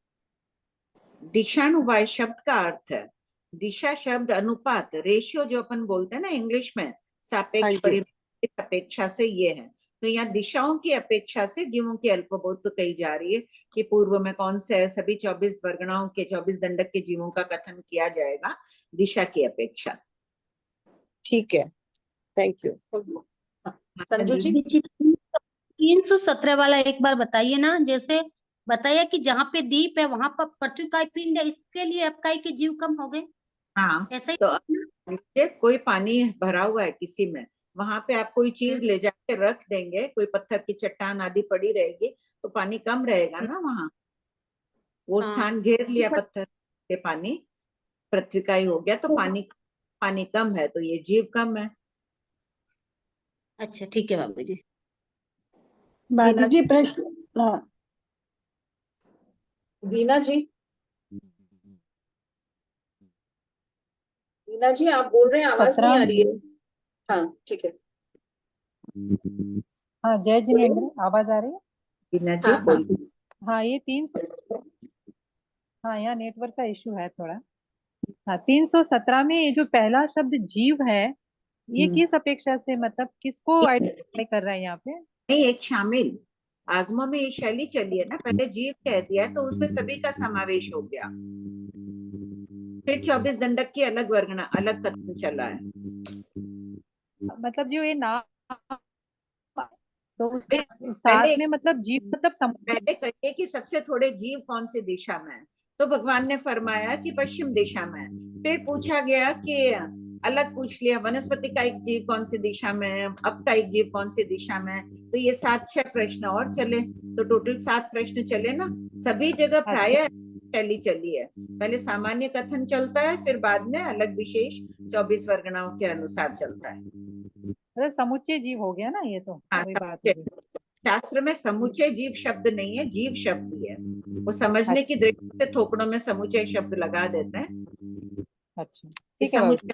दिशानुवाय शब्द का अर्थ है, दिशा शब्द अनुपात, रेशियो जो अपन बोलते हैं ना इंग्लिश में, सापेक्ष परिमाण की अपेक्षा से ये है। तो यहाँ दिशाओं की अपेक्षा से जीवों की अल्पबोध कही जा रही है कि पूर्व में कौन से सभी 24 वर्गणाओं के 24 दंडक के जीवों का कथन किया जाएगा। दिशा की अपेक्षा।
ठीक है, थैंक यू।
संजू जी।
317 वाला एक बार बताइए ना। जैसे बताया कि जहाँ पे दीप है वहां पर पृथ्वी का पिंड है, इसके लिए अपकाई के जीव कम हो गए,
हाँ,
ऐसा ही
तो
ना?
नीचे कोई पानी भरा हुआ है किसी में, वहां पे आप कोई चीज ले जाके रख देंगे, कोई पत्थर की चट्टान आदि पड़ी रहेगी तो पानी कम रहेगा ना वहां। वो
हाँ।
स्थान घेर लिया पत्थर के पानी, पृथ्वी का ही हो गया, तो पानी कम है, तो ये जीव कम है।
अच्छा ठीक है बाबू जी।
भाभी जी प्रश्न, हाँ
बीना जी, बीना जी आप बोल रहे हैं, आवाज नहीं आ रही है। हाँ ठीक है।
हाँ जय जिनेन्द्र, आवाज आ रही है?
बीना जी
हाँ
बोलिए।
हाँ ये 300, हाँ यहाँ नेटवर्क का इशू है थोड़ा। हाँ 317 में ये जो पहला शब्द जीव है, ये किस अपेक्षा से, मतलब किसको आइडेंटिफाई कर रहा है यहाँ पे?
नहीं, एक शामिल आगमों में ये शैली चली है ना, पहले जीव कह दिया तो उसमें सभी का समावेश हो गया। फिर 24 दंडक की अलग वर्गना, अलग कथन चला है।
मतलब जो ये नाम, तो उसमें
पहले
साथ में मतलब जीव मतलब
पहले कहिए कि सबसे थोड़े जीव कौन सी दिशा में है, तो भगवान ने फरमाया कि पश्चिम दिशा में है। फिर पूछा गया कि अलग पूछ लिया, वनस्पति का एक जीव कौन सी दिशा में है, अब का एक जीव कौन सी दिशा में है, तो ये 7-6 प्रश्न और चले, तो टोटल 7 प्रश्न चले ना। सभी जगह प्राय शैली चली है, पहले सामान्य कथन चलता है, फिर बाद में अलग विशेष 24 वर्गणाओं के अनुसार चलता है।
मतलब समुच्चय जीव हो गया ना ये, तो वही बात हो गई।
शास्त्र में समुच्चय जीव शब्द नहीं है, जीव शब्द ही है। वो समझने की दृष्टि से थोकड़ों में समुच्चय शब्द लगा देते हैं।
अच्छा ठीक है बाबू जी,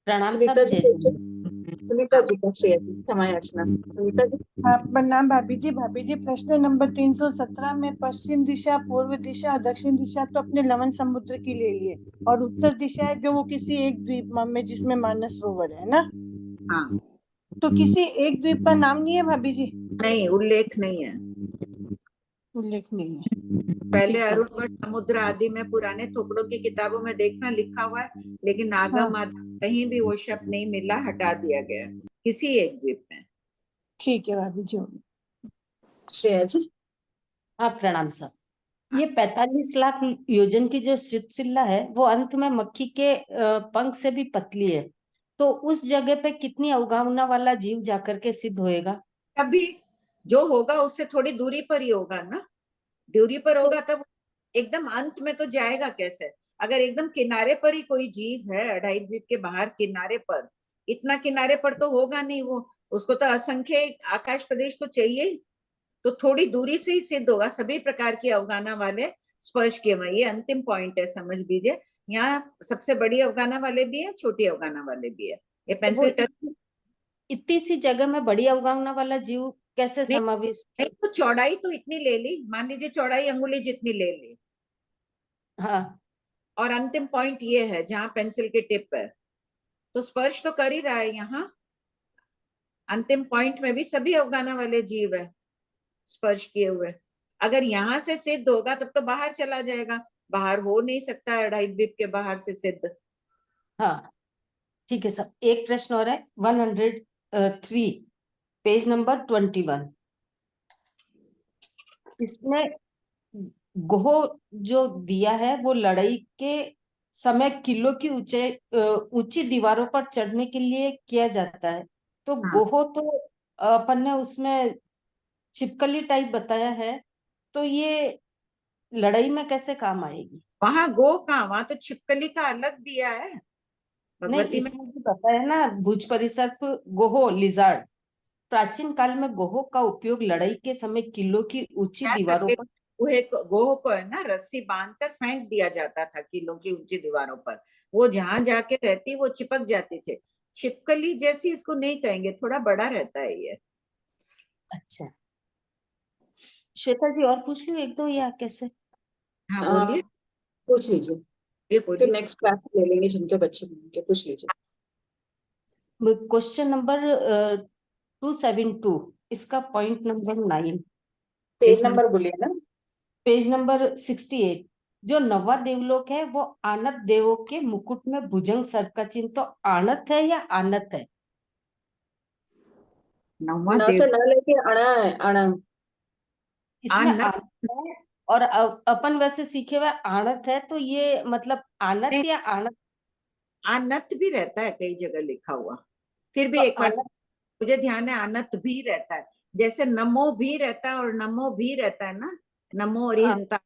प्रणाम
सुनीता
सब
जी,
जय।
सुनीता जी का शेयर, क्षमा याचना। सुनीता जी।
प्रणाम भाभी जी। भाभी जी प्रश्न नंबर 317 में पश्चिम दिशा, पूर्व दिशा, दक्षिण दिशा तो अपने लवण समुद्र की ले लिए, और उत्तर दिशा है जो वो किसी एक द्वीप में जिसमें मानस सरोवर है ना।
हाँ,
तो किसी एक द्वीप का नाम नहीं है भाभी जी?
नहीं, उल्लेख नहीं है,
उल्लेख नहीं है।
पहले अरुण पर समुद्र आदि में पुराने थोकड़ों की किताबों में देखना लिखा हुआ है, लेकिन आगम आदि कहीं भी वो शब्द नहीं मिला, हटा दिया गया किसी एक द्वीप में।
ठीक है भाभी जी।
श्रेया जी।
हाँ प्रणाम सर। ये 45 लाख योजन की जो शिला है वो अंत में मक्खी के पंख से भी पतली है, तो उस जगह पे कितनी अवगाहना वाला जीव जाकर के सिद्ध होएगा?
तभी जो होगा उससे थोड़ी दूरी पर ही होगा ना, दूरी पर होगा तब एकदम अंत में तो जाएगा कैसे। अगर एकदम किनारे पर ही कोई जीव है, 2.5 द्वीप के बाहर किनारे पर, इतना किनारे पर तो होगा नहीं वो, उसको तो असंख्य आकाश प्रदेश तो चाहिए ही, तो थोड़ी दूरी से ही सिद्ध होगा। सभी प्रकार की अवगाना वाले स्पर्श किए हुए, ये अंतिम पॉइंट है, समझ लीजिए। यहाँ सबसे बड़ी अवगाना वाले भी है, छोटी अवगाना वाले भी है। ये पेंसिल टच
इतनी सी जगह में बड़ी अवगाहना वाला जीव कैसे समावेश?
नहीं, तो चौड़ाई तो इतनी ले ली, मान लीजिए चौड़ाई अंगुली जितनी ले ली,
हाँ,
और अंतिम पॉइंट ये है जहां पेंसिल के टिप है, तो स्पर्श तो कर ही रहा है। यहाँ अंतिम पॉइंट में भी सभी अवगाना वाले जीव है स्पर्श किए हुए। अगर यहाँ से सिद्ध होगा तब तो बाहर चला जाएगा, बाहर हो नहीं सकता है 2.5 द्वीप के बाहर से सिद्ध।
हाँ ठीक है सर। एक प्रश्न और है, 103 पेज नंबर 21। इसमें गोह जो दिया है वो लड़ाई के समय किलो की ऊंची दीवारों पर चढ़ने के लिए किया जाता है, तो गोह तो अपन ने उसमें छिपकली टाइप बताया है, तो ये लड़ाई में कैसे काम आएगी?
वहां गो कहाँ, वहां तो छिपकली का अलग दिया है
नहीं,
भगवती में।
इसमें भी बताया ना, भुज परिसर्प गोह लिजार्ड। प्राचीन काल में गोह का उपयोग लड़ाई के समय किलो की ऊंची दीवारों पर।
गोह को है ना रस्सी बांधकर फेंक दिया जाता था किलों की ऊंची दीवारों पर, वो जहां जाके रहती वो चिपक जाती थे। छिपकली जैसी इसको नहीं कहेंगे, थोड़ा बड़ा रहता है ये।
अच्छा श्वेता जी, और पूछ लूं एक दो या कैसे?
हाँ बोलिए,
पूछ लीजिए,
ये
फिर
बोलिए।
नेक्स्ट क्लास ले लेंगे जिनके बच्चे होंगे, पूछ लीजिए।
क्वेश्चन नंबर 272, इसका पॉइंट नंबर 9।
पेज नंबर बोलिए ना।
Page number 68।
जो नवा देवलोक है वो आनत देवों के मुकुट में भुजंग सर्प का चिन्ह, तो आनत है या आनत है?
नवा
न से
देव
न लेके अणा है, अणा।
इसमें
आनत
आनत है और अपन वैसे सीखे हुए आनत है, तो ये मतलब आनत
नहीं,
या आनत?
आनत भी रहता है कई जगह लिखा हुआ। फिर भी
तो
एक बार
आनत,
मुझे ध्यान है, आनत भी रहता है। जैसे नमो भी रहता है और नमो भी रहता है ना, नमो अरिहंता,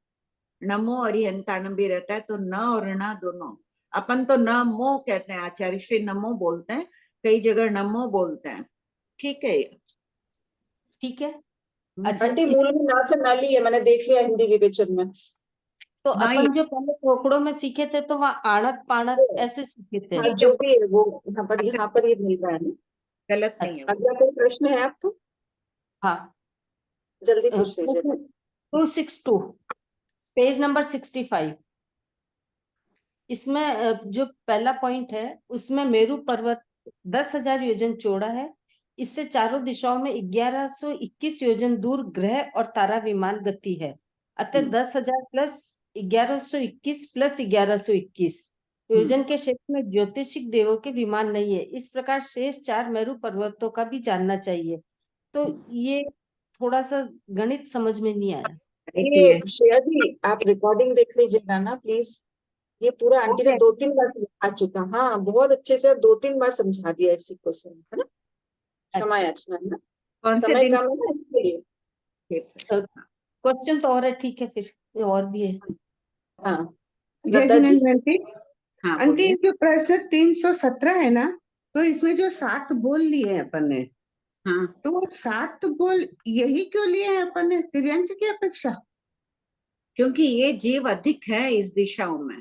नमो अरिहंताणम भी रहता है। तो न और न दोनों, अपन तो नमो कहते हैं, आचार्य श्री नमो बोलते हैं, कई जगह नमो बोलते हैं। ठीक है ये।
ठीक है। अच्छा,
आंटी मूल में ना से न ली है, मैंने देख लिया हिंदी विवेचन में।
तो
ना ये
अपन जो पहले कोकड़ों में सीखे थे तो वहाँ आनत पानत ऐसे सीखे थे।
हाँ, जो भी है वो यहाँ पर ये मिल रहा है ना।
गलत नहीं है
अच्छा,
वो।
अगला कोई प्रश्न है आपको?
हाँ।
जल्दी पूछ लीजिए।
262, पेज नंबर 65। इसमें जो पहला पॉइंट है उसमें मेरू पर्वत 10,000 योजन चौड़ा है, इससे चारों दिशाओं में 1121 योजन दूर ग्रह और तारा विमान गति है, अतः 10,000 प्लस 1121 प्लस 1121 योजन के क्षेत्र में ज्योतिषिक देवों के विमान नहीं है। इस प्रकार शेष 4 मेरू पर्वतों का भी जानना चाहिए। तो ये थोड़ा सा गणित समझ में नहीं आया।
ये श्रेया जी आप रिकॉर्डिंग देख लीजिएगा ना प्लीज। ये पूरा आंटी ने 2-3 बार समझा चुका। हाँ, बहुत अच्छे से 2-3 बार समझा दिया इसी क्वेश्चन, है ना। क्षमा याचना है ना,
कौन से
समय
दिन
कम है ना इसके लिए।
क्वेश्चन तो और है, ठीक है, फिर ये और भी है।
हाँ,
जय
लता जी।
जिनेंद्र आंटी।
हाँ
आंटी
बोलिए।
जो प्रश्न 317 है ना, तो इसमें जो 7 बोल लिए हैं अपन ने,
हाँ,
तो वो 7 बोल यही क्यों लिए हैं अपन ने तिर्यंश की अपेक्षा?
क्योंकि ये जीव अधिक है इस दिशाओं में।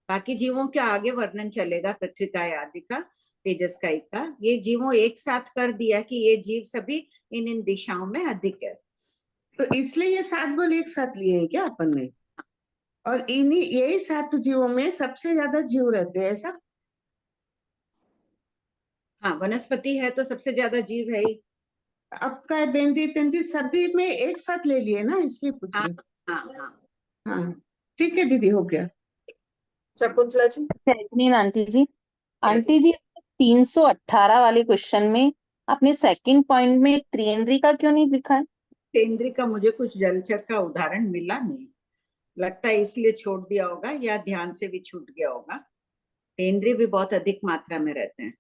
बाकी जीवों के आगे वर्णन चलेगा, पृथ्वी का, आदि का, तेजस का, एक का। ये जीवों एक साथ कर दिया कि ये जीव सभी इन दिशाओं में अधिक है।
तो इसलिए ये 7 बोल एक साथ लिए हैं क्या अपन ने? और इन्हीं यही 7 जीवों में सबसे ज्यादा जीव रहते हैं, ऐसा?
हाँ, वनस्पति है तो सबसे ज्यादा जीव है ही।
अब का बेंदी तेंदी सभी में एक साथ ले लिए ना, इसलिए पूछ
हाँ
रही।
हाँ हाँ,
हाँ, ठीक है दीदी, हो गया।
शकुंतला जी।
जैस्मीन आंटी जी, आंटी जी 318 वाले क्वेश्चन में आपने सेकंड पॉइंट में त्रिएंद्री का क्यों नहीं लिखा है?
तेंद्री का मुझे कुछ जलचर का उदाहरण मिला नहीं, लगता है इसलिए छोड़ दिया होगा, या ध्यान से भी छूट गया होगा। तेंद्री भी बहुत अधिक मात्रा में रहते हैं।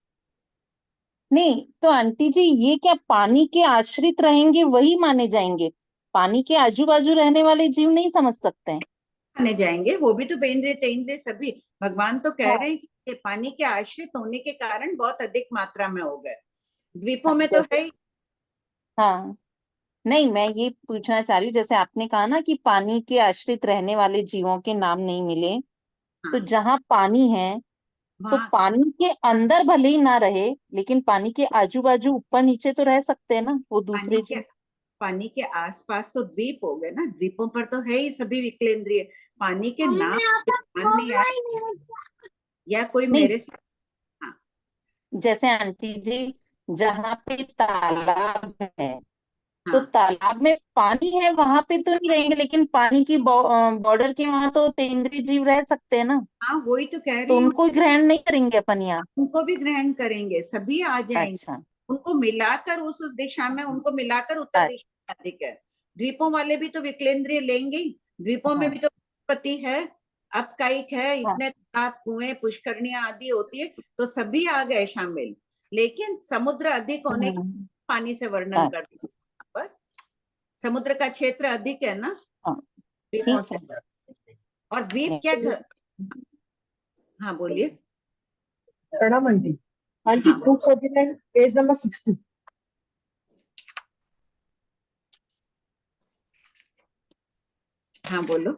नहीं तो आंटी जी, ये क्या पानी के आश्रित रहेंगे वही माने जाएंगे? पानी के आजू बाजू रहने वाले जीव नहीं समझ सकते हैं?
माने जाएंगे, वो भी तो बेंद्रे तेंद्रे सभी। भगवान तो कह
हाँ,
रहे हैं कि ये पानी के आश्रित होने के कारण बहुत अधिक मात्रा में हो गए। द्वीपों में तो
जैसे,
है ही।
हाँ, नहीं मैं ये पूछना चाह रही हूँ, जैसे आपने कहा ना कि पानी के आश्रित रहने वाले जीवों के नाम नहीं मिले, तो
हाँ,
जहाँ पानी है तो
वहाँ
पानी के अंदर भले ही ना रहे, लेकिन पानी के आजू बाजू ऊपर नीचे तो रह सकते हैं ना वो
पानी
दूसरे
के
जीव।
पानी के आसपास तो द्वीप हो गए ना, द्वीपों पर तो है ही सभी विकलेंद्रिय। पानी के नाम ध्यान नहीं आए, या कोई
नहीं,
मेरे से। हाँ
जैसे आंटी जी, जहाँ पे तालाब है तो
हाँ
तालाब में पानी है वहां पे तो नहीं रहेंगे, लेकिन पानी की बॉर्डर के वहां तो तेंदुए जीव रह सकते हैं ना,
हाँ, वही तो कह
तो
रही हूँ।
उनको ग्रहण नहीं करेंगे अपन यहाँ?
उनको भी ग्रहण करेंगे, सभी आ जाएंगे।
अच्छा,
उनको मिलाकर उस दिशा में, उनको मिलाकर उत्तर
अच्छा,
दिशा में अधिक है। द्वीपों वाले भी तो विकलेंद्रिय लेंगे ही। द्वीपों में
हाँ,
भी तो वनस्पति है, अपकायिक है,
हाँ,
इतने तालाब, कुएं, पुष्करनियां आदि होती है, तो सभी आ गए शामिल। लेकिन समुद्र अधिक होने के
हाँ,
पानी से वर्णन कर दिया पर समुद्र का क्षेत्र अधिक है ना
हाँ,
द्वीपों
ठीक
से।
है।
और द्वीप क्या हाँ बोलिए।
प्रणाम आंटी। आंटी
हाँ
249 पेज नंबर 60।
हाँ बोलो।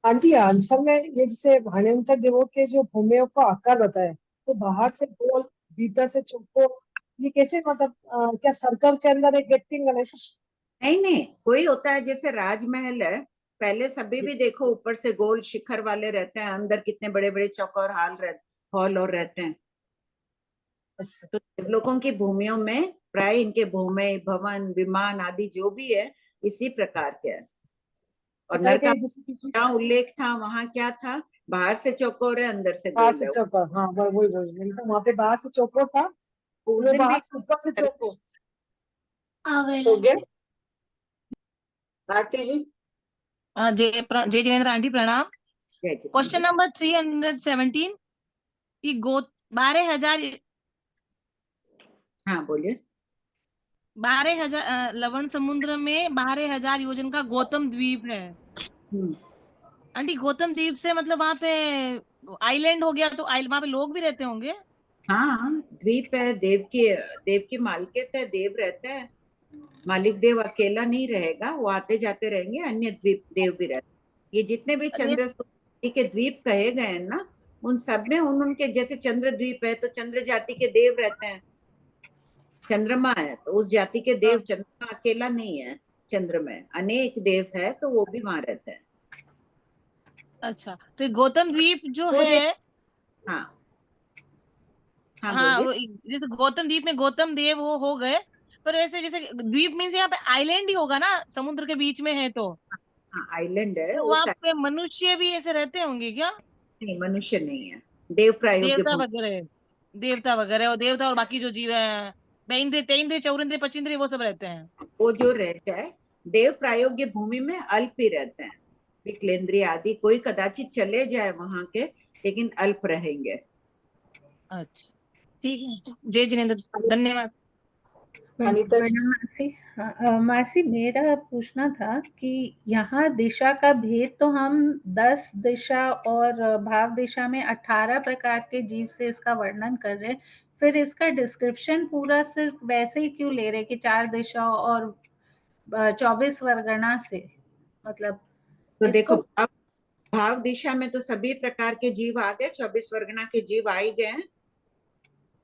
आंटी आंसर में ये जैसे भाण्यंतर देवों के जो भूमियों का आकार बताया, तो बाहर से गोल, भीतर से चौकोर, ये कैसे मतलब क्या सर्कल के अंदर एक रेक्टेंगल है?
नहीं नहीं, कोई होता है जैसे राजमहल है, पहले सभी भी देखो ऊपर से गोल शिखर वाले रहते हैं, अंदर कितने बड़े बड़े चौकोर हॉल और रहते हैं।
अच्छा,
तो देवलोकों की भूमियों में प्राय इनके भूमि, भवन, विमान आदि जो भी है इसी प्रकार के है। और
तो
नर
कहते
का
हैं जैसे कि
क्या उल्लेख था, वहां क्या था, बाहर से चौकोर है अंदर से
बाहर
गोल
से
है।
चौकोर, हाँ वही वही मैंने कहा वहां पे बाहर से चौकोर था,
उस
वो
दिन
बाहर
भी
से ऊपर से चौकोर।
हो गया आरती जी?
जय जिनेन्द्र आंटी प्रणाम। क्वेश्चन नंबर 317 कि 12,000
हाँ बोलिए।
12,000 लवण समुद्र में 12,000 योजन का गौतम द्वीप है। आंटी गौतम द्वीप से मतलब वहां पे आइलैंड हो गया, तो वहां पे लोग भी रहते होंगे?
हाँ द्वीप है, देव की मालिकियत है, देव रहता है। मालिक देव अकेला नहीं रहेगा, वो आते जाते रहेंगे, अन्य द्वीप देव भी रहते हैं। ये जितने भी चंद्र के द्वीप कहे गए हैं ना, उन सब में उनके जैसे चंद्र द्वीप है तो चंद्र जाति के देव रहते हैं। चंद्रमा है तो उस जाति के देव, चंद्रमा अकेला नहीं है, चंद्र में अनेक देव है तो वो भी वहां रहते हैं।
अच्छा, तो ये गौतम द्वीप जो
तो
है,
हाँ हाँ
हाँ
बोलिए।
जैसे गौतम द्वीप में गौतम देव वो हो गए, पर वैसे जैसे द्वीप मीन्स यहाँ पे आइलैंड ही होगा ना, समुद्र के बीच में है तो
हाँ आइलैंड है
वहां
उस।
पे मनुष्य भी ऐसे रहते होंगे क्या?
नहीं मनुष्य नहीं है, देव प्रायोग्य
देवता
भूमि।
वगैरह, देवता वगैरह और देवता और बाकी जो जीव है, बेइंद्रिय तेइंद्रिय चौरिंद्रिय पचिंद्रिय वो सब रहते हैं।
वो जो रहता है देव प्रायोग्य भूमि में अल्प ही रहते हैं। विकलेंद्रिय आदि कोई कदाचित चले जाए वहां के, लेकिन अल्प रहेंगे।
अच्छा ठीक है, जय जिनेन्द्र, धन्यवाद।
अनीता जी?
प्रणाम मासी। हाँ, मासी मेरा पूछना था कि यहाँ दिशा का भेद तो हम 10 दिशा और भाव दिशा में 18 प्रकार के जीव से इसका वर्णन कर रहे हैं, फिर इसका डिस्क्रिप्शन पूरा सिर्फ वैसे ही क्यों ले रहे कि 4 दिशा और 24 वर्गणा से, मतलब
तो देखो
इसको।
भाव दिशा में तो सभी प्रकार के जीव आ गए, 24 वर्गणा के जीव आ ही गए हैं।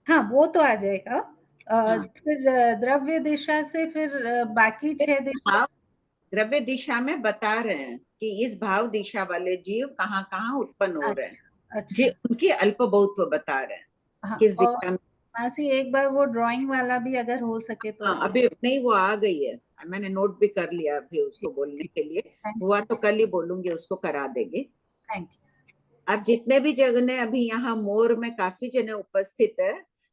हाँ वो तो आ जाएगा।
हाँ।
फिर द्रव्य दिशा से फिर बाकी 6 दिशा।
भाव द्रव्य दिशा में बता रहे हैं कि इस भाव दिशा वाले जीव कहाँ कहाँ उत्पन्न हो रहे हैं,
अच्छा
ये उनकी अल्प बहुत्व बता रहे हैं,
हाँ,
किस
और
दिशा में।
मासी एक बार वो ड्राइंग वाला भी अगर हो सके तो।
हाँ अभी नहीं, वो आ गई है, मैंने नोट भी कर लिया अभी उसको बोलने के लिए। हुआ तो कल ही बोलूंगी, उसको करा देंगे।
थैंक
अब जितने भी जगने अभी यहाँ मोर में काफी जने उपस्थित है,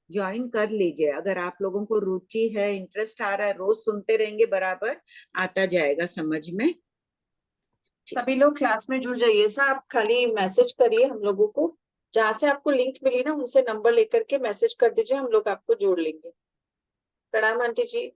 ज्वाइन कर लीजिए। अगर आप लोगों को रुचि है, इंटरेस्ट आ रहा है, रोज सुनते रहेंगे बराबर आता जाएगा समझ में।
सभी लोग क्लास में जुड़ जाइए। आप खाली मैसेज करिए हम लोगों को, जहाँ से आपको लिंक मिली ना उनसे नंबर लेकर के मैसेज कर दीजिए, हम लोग आपको जोड़ लेंगे। प्रणाम आंटी जी।